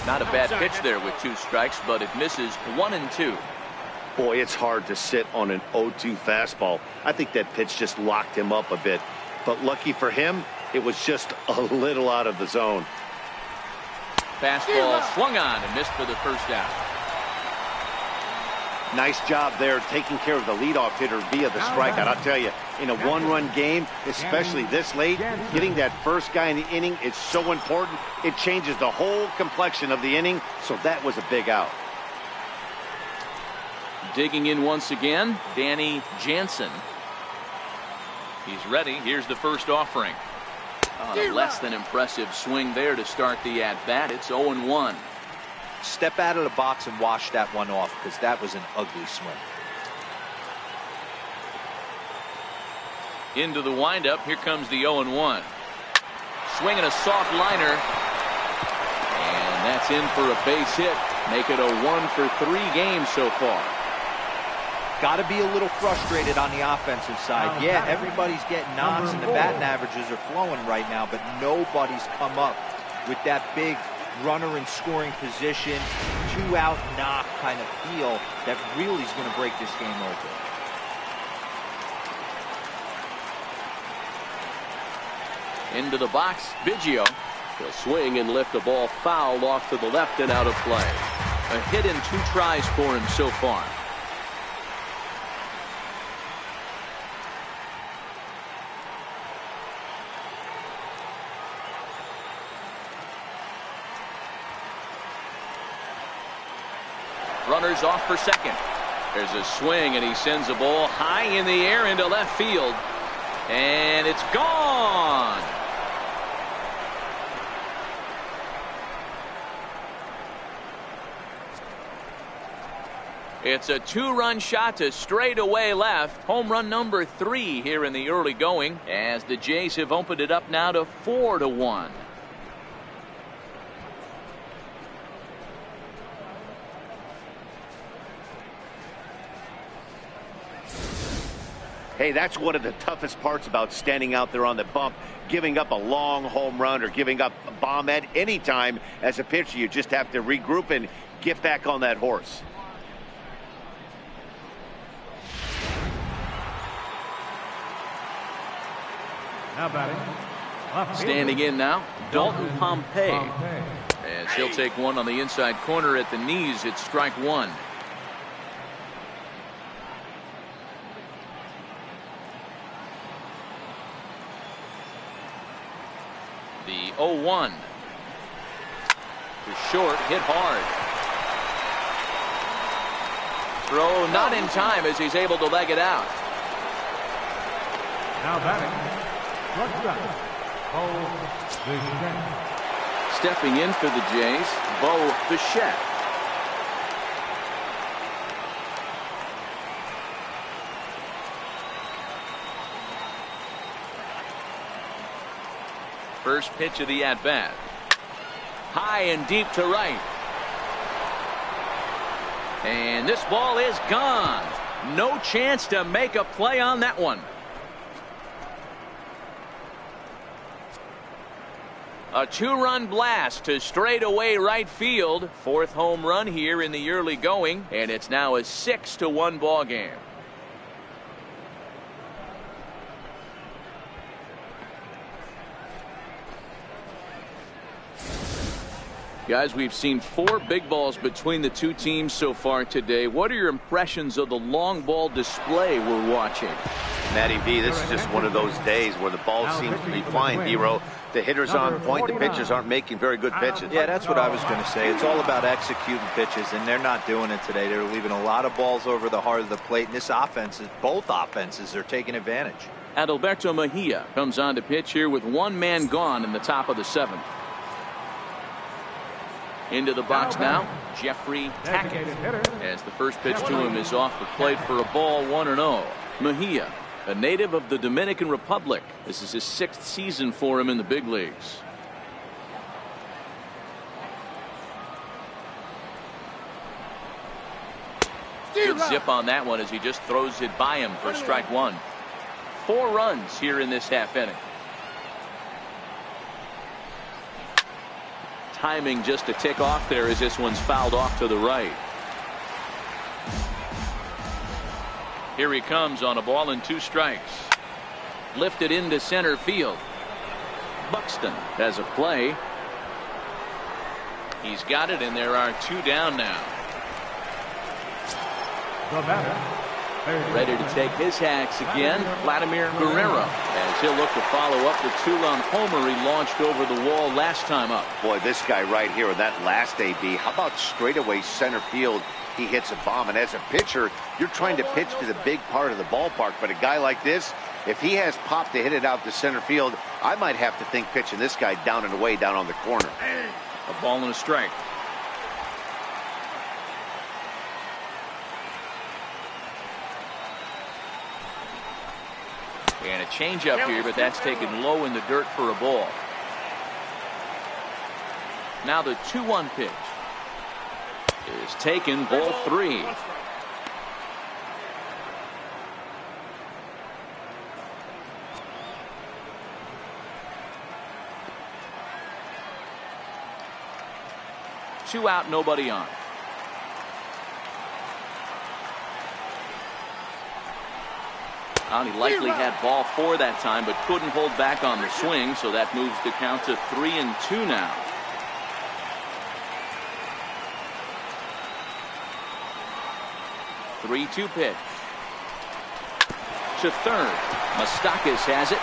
Not a bad pitch there with 2 strikes, but it misses 1-2. Boy, it's hard to sit on an 0-2 fastball. I think that pitch just locked him up a bit. But lucky for him, it was just a little out of the zone. Fastball swung on and missed for the first out. Nice job there taking care of the leadoff hitter via the strikeout. I'll tell you, in a 1-run game, especially this late, getting that first guy in the inning is so important. It changes the whole complexion of the inning, so that was a big out. Digging in once again, Danny Jansen. He's ready. Here's the first offering. A less than impressive swing there to start the at-bat. It's 0-1. Step out of the box and wash that one off, because that was an ugly swing. Into the windup. Here comes the 0-1. Swinging a soft liner. And that's in for a base hit. Make it a 1-for-3 game so far. Got to be a little frustrated on the offensive side. Yeah, everybody's getting knocks and the batting averages are flowing right now, but nobody's come up with that big runner in scoring position, 2-out knock kind of feel that really is going to break this game open. Into the box, Biggio. He'll swing and lift the ball foul off to the left and out of play. A hit in 2 tries for him so far. Runners off for second. There's a swing, and he sends the ball high in the air into left field. And it's gone. It's a 2-run shot to straightaway left. Home run number 3 here in the early going, as the Jays have opened it up now to 4-1. Hey, that's one of the toughest parts about standing out there on the bump. Giving up a long home run or giving up a bomb at any time as a pitcher. You just have to regroup and get back on that horse. Now batting. Standing in now, Dalton Pompey. As he'll take one on the inside corner at the knees. It's strike 1. The 0-1. To short, hit hard. Throw not in time as he's able to leg it out. Now batting. Bo Bichette. Stepping in for the Jays, Bo Bichette. First pitch of the at-bat. High and deep to right. And this ball is gone. No chance to make a play on that one. A 2-run blast to straightaway right field. 4th home run here in the early going, and it's now a 6-1 ball game. Guys, we've seen 4 big balls between the 2 teams so far today. What are your impressions of the long ball display we're watching? Matty V, this is just one of those days where the ball seems to be flying, D-Row. The hitters on point, the pitchers aren't making very good pitches. Yeah, that's what I was going to say. It's all about executing pitches, and they're not doing it today. They're leaving a lot of balls over the heart of the plate, and this offense, both offenses are taking advantage. Adalberto Mejia comes on to pitch here with 1 man gone in the top of the 7th. Into the box now, Jeffrey Tackett, as the first pitch to him is off the plate for a ball, 1-0. Mejia, a native of the Dominican Republic. This is his 6th season for him in the big leagues. Good zip on that one as he just throws it by him for strike 1. 4 runs here in this half inning. Timing just to tick off there as this one's fouled off to the right. Here he comes on a ball and 2 strikes. Lifted into center field. Buxton has a play. He's got it, and there are 2 down now. Ready to take his hacks again, Vladimir Guerrero, as he'll look to follow up the 2-run homer he launched over the wall last time up. Boy, this guy right here with that last AB, how about straightaway center field? He hits a bomb, and as a pitcher, you're trying to pitch to the big part of the ballpark, but a guy like this, if he has pop to hit it out to center field, I might have to think pitching this guy down and away down on the corner. A ball and a strike. And a changeup here, but that's taken low in the dirt for a ball. Now the 2-1 pitch is taken, ball 3. 2 out, nobody on. He likely had ball 4 that time, but couldn't hold back on the swing, so that moves the count to 3-2 now. Three-two pitch. To third. Moustakas has it.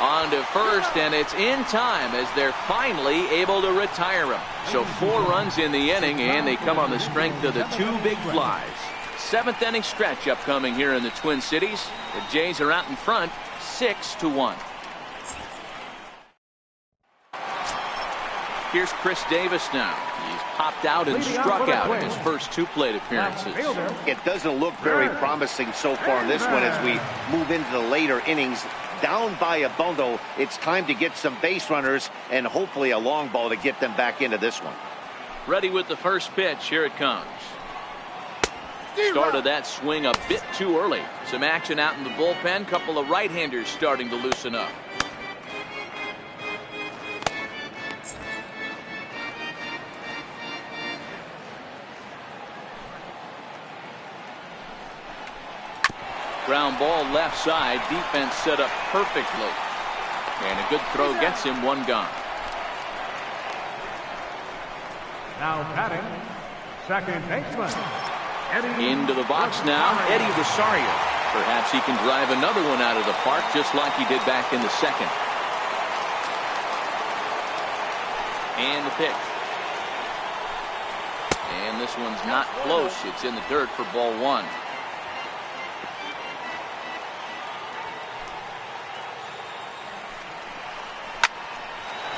On to first, and it's in time as they're finally able to retire him. So 4 runs in the inning, and they come on the strength of the 2 big flies. 7th inning stretch upcoming here in the Twin Cities. The Jays are out in front, 6-1. Here's Chris Davis now. He's popped out and struck out in his first 2 plate appearances. It doesn't look very promising so far in this one as we move into the later innings. Down by a bundle, it's time to get some base runners and hopefully a long ball to get them back into this one. Ready with the first pitch. Here it comes. Started that swing a bit too early. Some action out in the bullpen. Couple of right-handers starting to loosen up. Ground ball left side. Defense set up perfectly. And a good throw gets him 1 gone. Now batting, second baseman. Into the box now, Eddie Rosario. Perhaps he can drive another one out of the park just like he did back in the 2nd. And the pitch. And this one's not close. It's in the dirt for ball 1.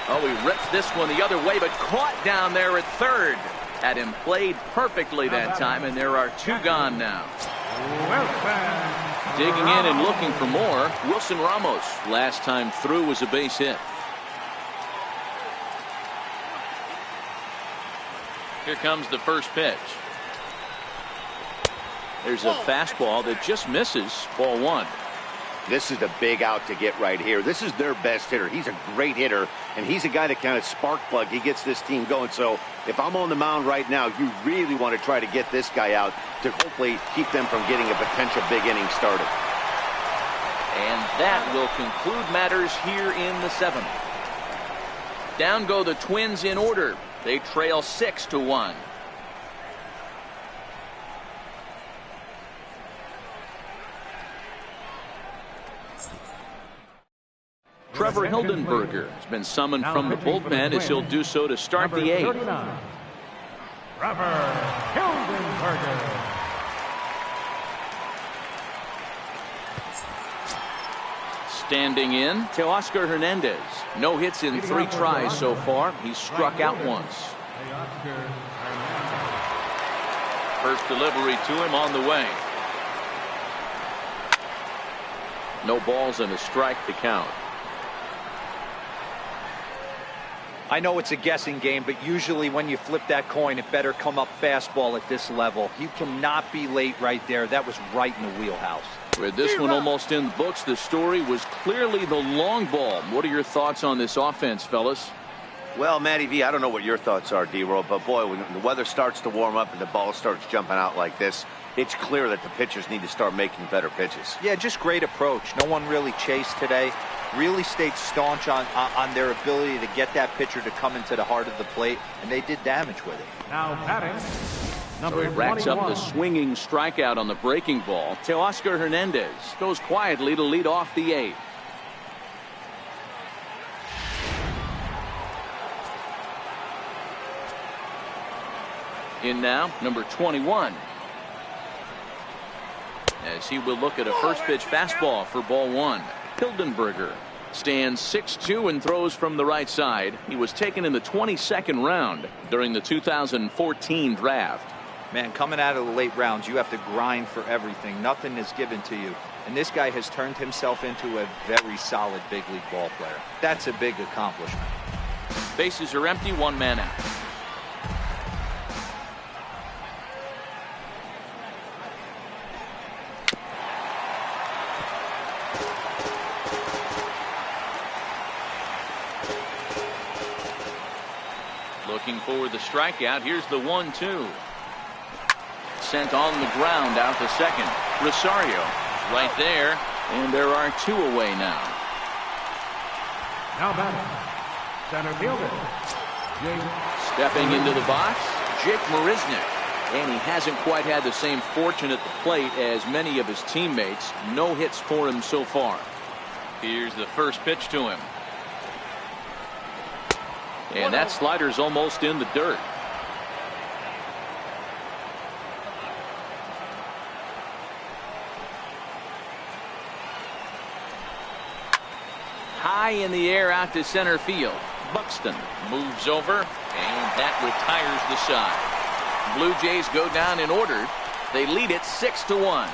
Oh, he rips this one the other way, but caught down there at third. Had him played perfectly that time, and there are 2 gone now. Digging in and looking for more, Wilson Ramos. Last time through was a base hit. Here comes the first pitch. There's a fastball that just misses. Ball 1. This is a big out to get right here. This is their best hitter. He's a great hitter, and he's a guy that kind of spark plug. He gets this team going. So if I'm on the mound right now, you really want to try to get this guy out to hopefully keep them from getting a potential big inning started. And that will conclude matters here in the 7th. Down go the Twins in order. They trail 6-1. Trevor Hildenberger has been summoned from the bullpen as he'll do so to start the 8th. Trevor Hildenberger. Standing in, Teoscar Hernandez. No hits in 3 tries so far. He's struck out once. First delivery to him on the way. No balls and a strike to count. I know it's a guessing game, but usually when you flip that coin, it better come up fastball at this level. You cannot be late right there. That was right in the wheelhouse. With this one almost in the books, the story was clearly the long ball. What are your thoughts on this offense, fellas? Well, Matty V, I don't know what your thoughts are, D-Roll, but boy, when the weather starts to warm up and the ball starts jumping out like this, it's clear that the pitchers need to start making better pitches. Yeah, just great approach. No one really chased today. Really stayed staunch on their ability to get that pitcher to come into the heart of the plate, and they did damage with it. Now batting, So he racks up the swinging strikeout on the breaking ball. Teoscar Hernandez goes quietly to lead off the 8th. In now, number 21. As he will look at a first pitch fastball for ball 1. Hildenberger stands 6'2" and throws from the right side. He was taken in the 22nd round during the 2014 draft. Man, coming out of the late rounds, you have to grind for everything. Nothing is given to you. And this guy has turned himself into a very solid big league ball player. That's a big accomplishment. Bases are empty, 1 man out. Looking for the strikeout. Here's the 1-2. Sent on the ground out to second. Rosario right there, and there are 2 away now. Now batting, center fielder, Jake. Stepping into the box, Jake Marisnick. And he hasn't quite had the same fortune at the plate as many of his teammates. No hits for him so far. Here's the first pitch to him. And that slider's almost in the dirt. High in the air out to center field. Buxton moves over, and that retires the side. Blue Jays go down in order. They lead it 6-1.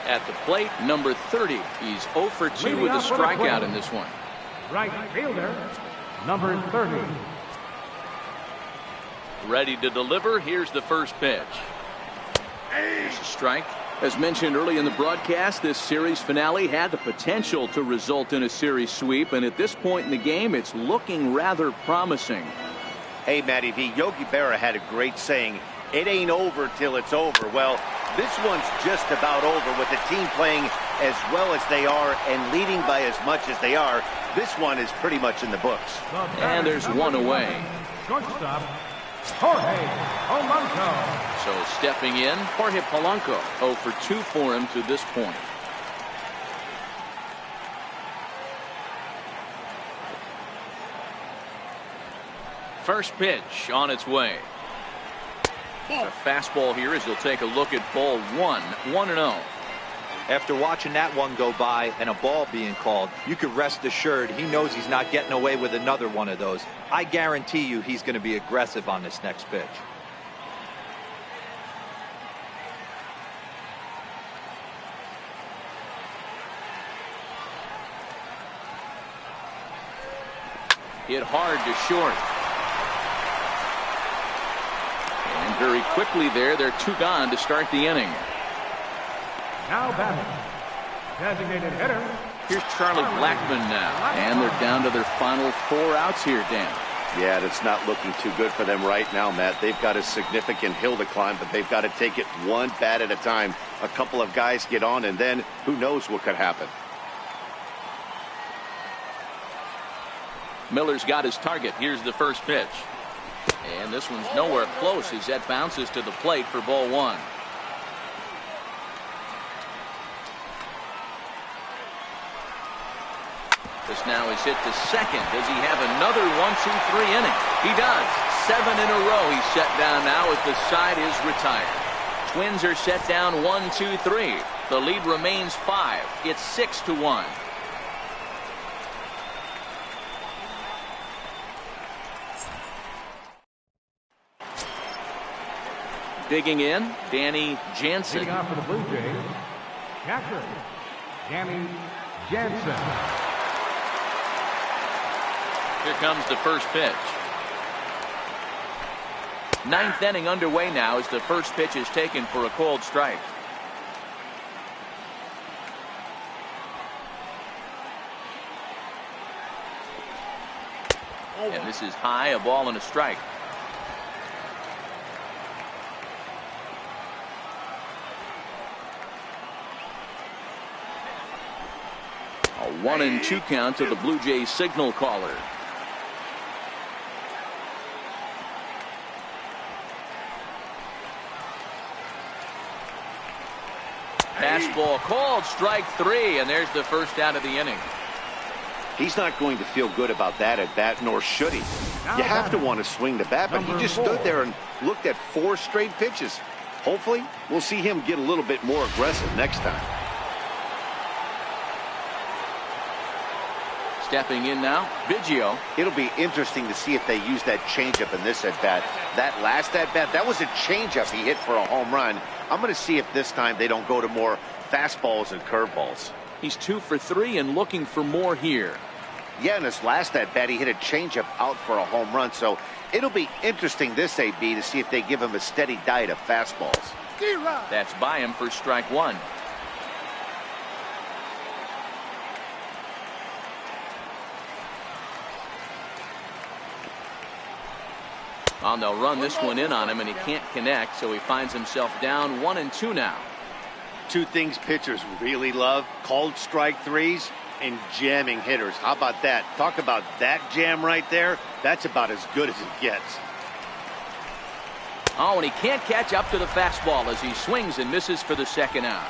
At the plate, number 30. He's 0 for 2 with a strikeout in this one. Right fielder, number 30. Ready to deliver. Here's the first pitch. There's a strike. As mentioned early in the broadcast, this series finale had the potential to result in a series sweep, and at this point in the game, it's looking rather promising. Hey, Matty V, Yogi Berra had a great saying, it ain't over till it's over. Well, this one's just about over with the team playing as well as they are and leading by as much as they are. This one is pretty much in the books. And there's 1 away. Shortstop, Jorge Polanco. So stepping in, Jorge Polanco. 0 for 2 for him to this point. First pitch on its way. A fastball here as he'll take a look at ball 1. 1-0. After watching that one go by and a ball being called, you could rest assured he knows he's not getting away with another one of those. I guarantee you he's going to be aggressive on this next pitch. Hit hard to short. And very quickly there, they're 2 gone to start the inning. Now batting, designated hitter. Here's Charlie Blackmon now, and they're down to their final 4 outs here, Dan. Yeah, that's not looking too good for them right now, Matt. They've got a significant hill to climb, but they've got to take it one bat at a time. A couple of guys get on, and then who knows what could happen. Miller's got his target. Here's the first pitch. And this one's nowhere close as that bounces to the plate for ball 1. This now is hit to second. Does he have another 1-2-3 inning? He does. 7 in a row he's set down now as the side is retired. Twins are set down 1-2-3. The lead remains 5. It's 6-1. Digging in, Danny Jansen. Leading off for the Blue Jays, catcher, Danny Jansen. Here comes the first pitch. 9th inning underway now as the first pitch is taken for a called strike. And this is high, a ball and a strike. A 1-2 count to the Blue Jays signal caller. Fastball called, strike 3, and there's the first out of the inning. He's not going to feel good about that at bat, nor should he. You have to want to swing the bat, but he just stood there and looked at 4 straight pitches. Hopefully, we'll see him get a little bit more aggressive next time. Stepping in now, Biggio. It'll be interesting to see if they use that changeup in this at-bat. That last at-bat, that was a changeup he hit for a home run. I'm going to see if this time they don't go to more fastballs and curveballs. He's 2 for 3 and looking for more here. Yeah, in his last at-bat, he hit a changeup out for a home run. So it'll be interesting this AB to see if they give him a steady diet of fastballs. That's by him for strike one. Well, they'll run this one in on him, and he can't connect, so he finds himself down 1-2 now. Two things pitchers really love: called strike threes and jamming hitters. How about that? Talk about that jam right there. That's about as good as it gets. Oh, and he can't catch up to the fastball as he swings and misses for the second out.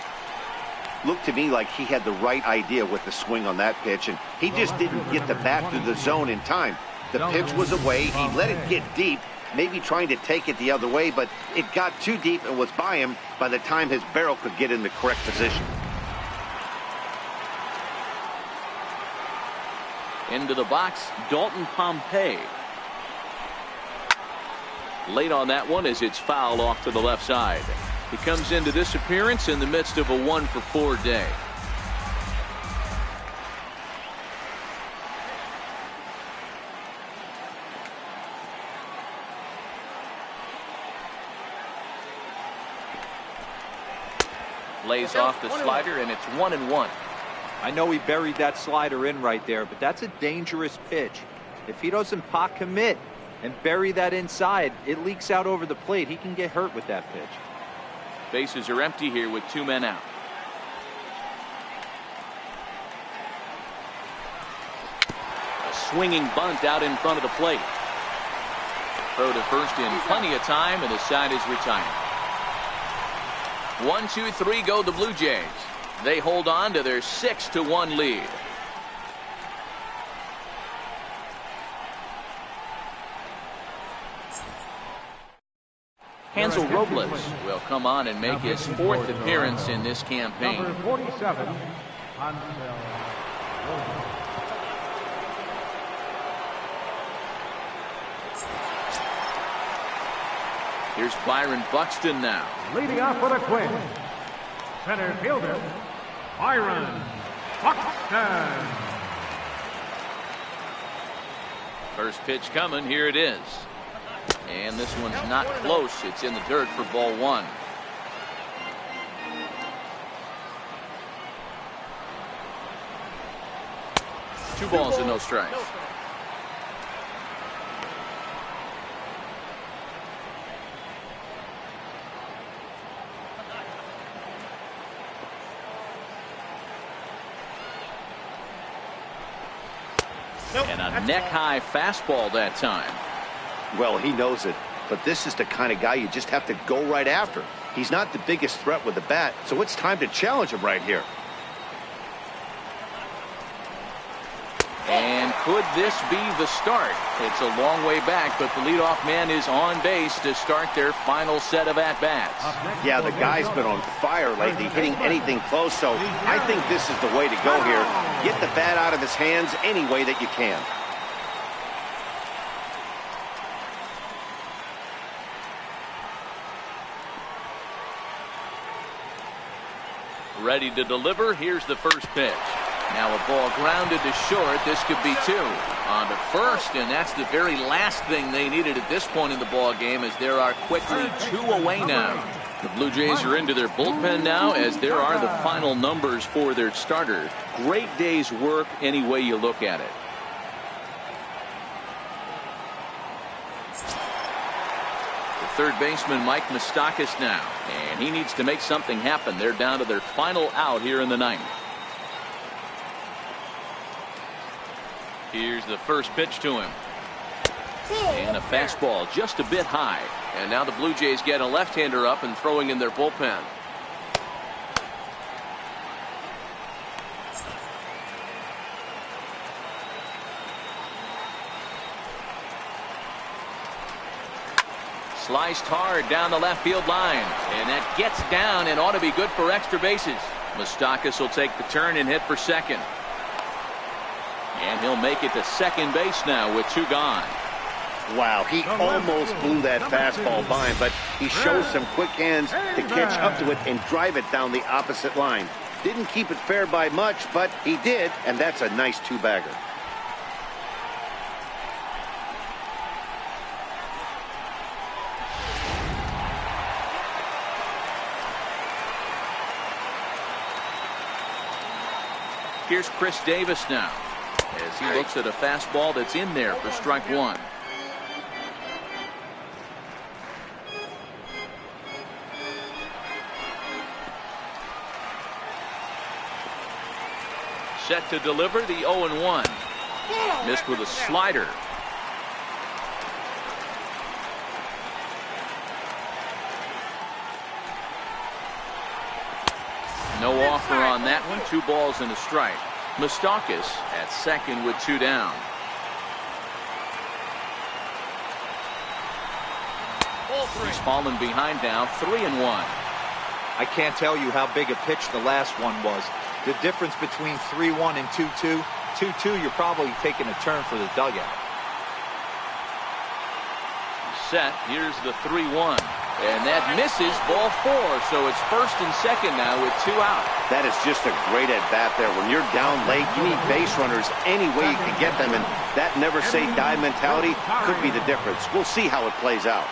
Looked to me like he had the right idea with the swing on that pitch, and he just didn't get the bat through the zone in time. The pitch was away. He let it get deep, maybe trying to take it the other way, but it got too deep and was by him by the time his barrel could get in the correct position. Into the box, Dalton Pompey. Late on that one as it's fouled off to the left side. He comes into this appearance in the midst of a 1-for-4 day. Lays off the slider, and it's 1-1. I know he buried that slider in right there, but that's a dangerous pitch. If he doesn't pot commit and bury that inside, it leaks out over the plate. He can get hurt with that pitch. Bases are empty here with 2 men out. A swinging bunt out in front of the plate. Throw to first in plenty of time, and the side is retired. 1-2-3 go the Blue Jays. They hold on to their 6-1 lead. Hansel Robles will come on and make his 4th appearance in this campaign. Number 47, Hansel Robles. Here's Byron Buxton now. Leading off for the Twins, center fielder, Byron Buxton. First pitch coming. Here it is. And this one's not close. It's in the dirt for ball 1. Two balls and no strikes. And a neck-high fastball that time. Well, he knows it, but this is the kind of guy you just have to go right after. He's not the biggest threat with the bat, so it's time to challenge him right here. And could this be the start? It's a long way back, but the leadoff man is on base to start their final set of at-bats. Yeah, the guy's been on fire lately, hitting anything close, so I think this is the way to go here. Get the bat out of his hands any way that you can. Ready to deliver. Here's the first pitch. Now a ball grounded to short. This could be 2. On to first, and that's the very last thing they needed at this point in the ball game, as there are quickly 2 away now. The Blue Jays are into their bullpen now, as there are the final numbers for their starter. Great day's work any way you look at it. Third baseman Mike Moustakas now, and he needs to make something happen. They're down to their final out here in the 9th. Here's the first pitch to him, and a fastball just a bit high. And now the Blue Jays get a left-hander up and throwing in their bullpen. Sliced hard down the left field line, and that gets down and ought to be good for extra bases. Moustakas will take the turn and hit for second. And he'll make it to second base now with 2 gone. Wow, he almost blew that fastball by him, but he shows some quick hands to catch up to it and drive it down the opposite line. Didn't keep it fair by much, but he did, and that's a nice 2-bagger. Here's Chris Davis now as he looks at a fastball that's in there for strike one. Set to deliver the 0-1. Missed with a slider. No offer on that one. 2 balls and a strike. Moustakas at second with 2 down. He's fallen behind now. 3-1. I can't tell you how big a pitch the last one was. The difference between 3-1 and 2-2. 2-2, you're probably taking a turn for the dugout. Set. Here's the 3-1. And that misses, ball 4. So it's first and second now with 2 out. That is just a great at-bat there. When you're down late, you need base runners any way you can get them. And that never-say-die mentality could be the difference. We'll see how it plays out.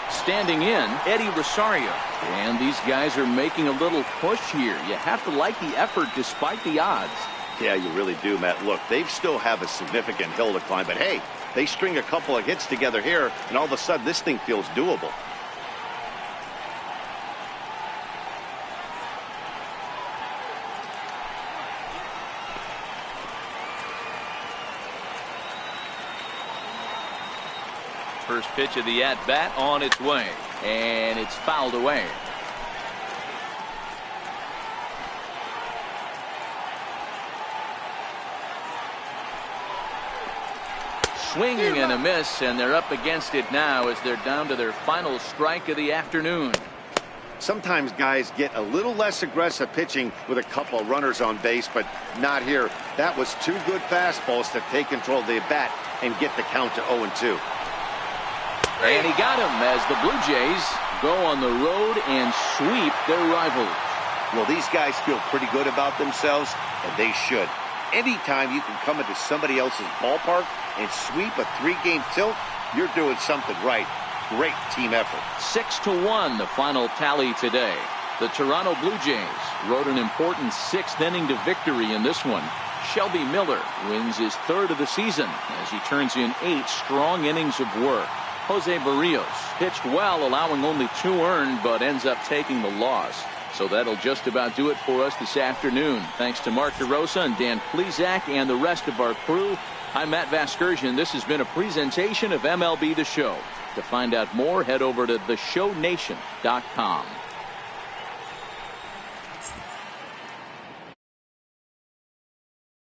Standing in, Eddie Rosario. And these guys are making a little push here. You have to like the effort despite the odds. Yeah, you really do, Matt. Look, they still have a significant hill to climb, but hey, they string a couple of hits together here, and all of a sudden this thing feels doable. First pitch of the at-bat on its way, and it's fouled away. Swinging and a miss, and they're up against it now as they're down to their final strike of the afternoon. Sometimes guys get a little less aggressive pitching with a couple of runners on base, but not here. That was 2 good fastballs to take control of the bat and get the count to 0-2. And he got him as the Blue Jays go on the road and sweep their rivals. Well, these guys feel pretty good about themselves, and they should. Anytime you can come into somebody else's ballpark and sweep a 3-game tilt, you're doing something right. Great team effort. 6-1 the final tally today. The Toronto Blue Jays rode an important 6th inning to victory in this one. Shelby Miller wins his 3rd of the season as he turns in 8 strong innings of work. Jose Barrios pitched well, allowing only 2 earned, but ends up taking the loss. So that'll just about do it for us this afternoon. Thanks to Mark DeRosa and Dan Plesac and the rest of our crew. I'm Matt Vasgersian. This has been a presentation of MLB The Show. To find out more, head over to theshownation.com.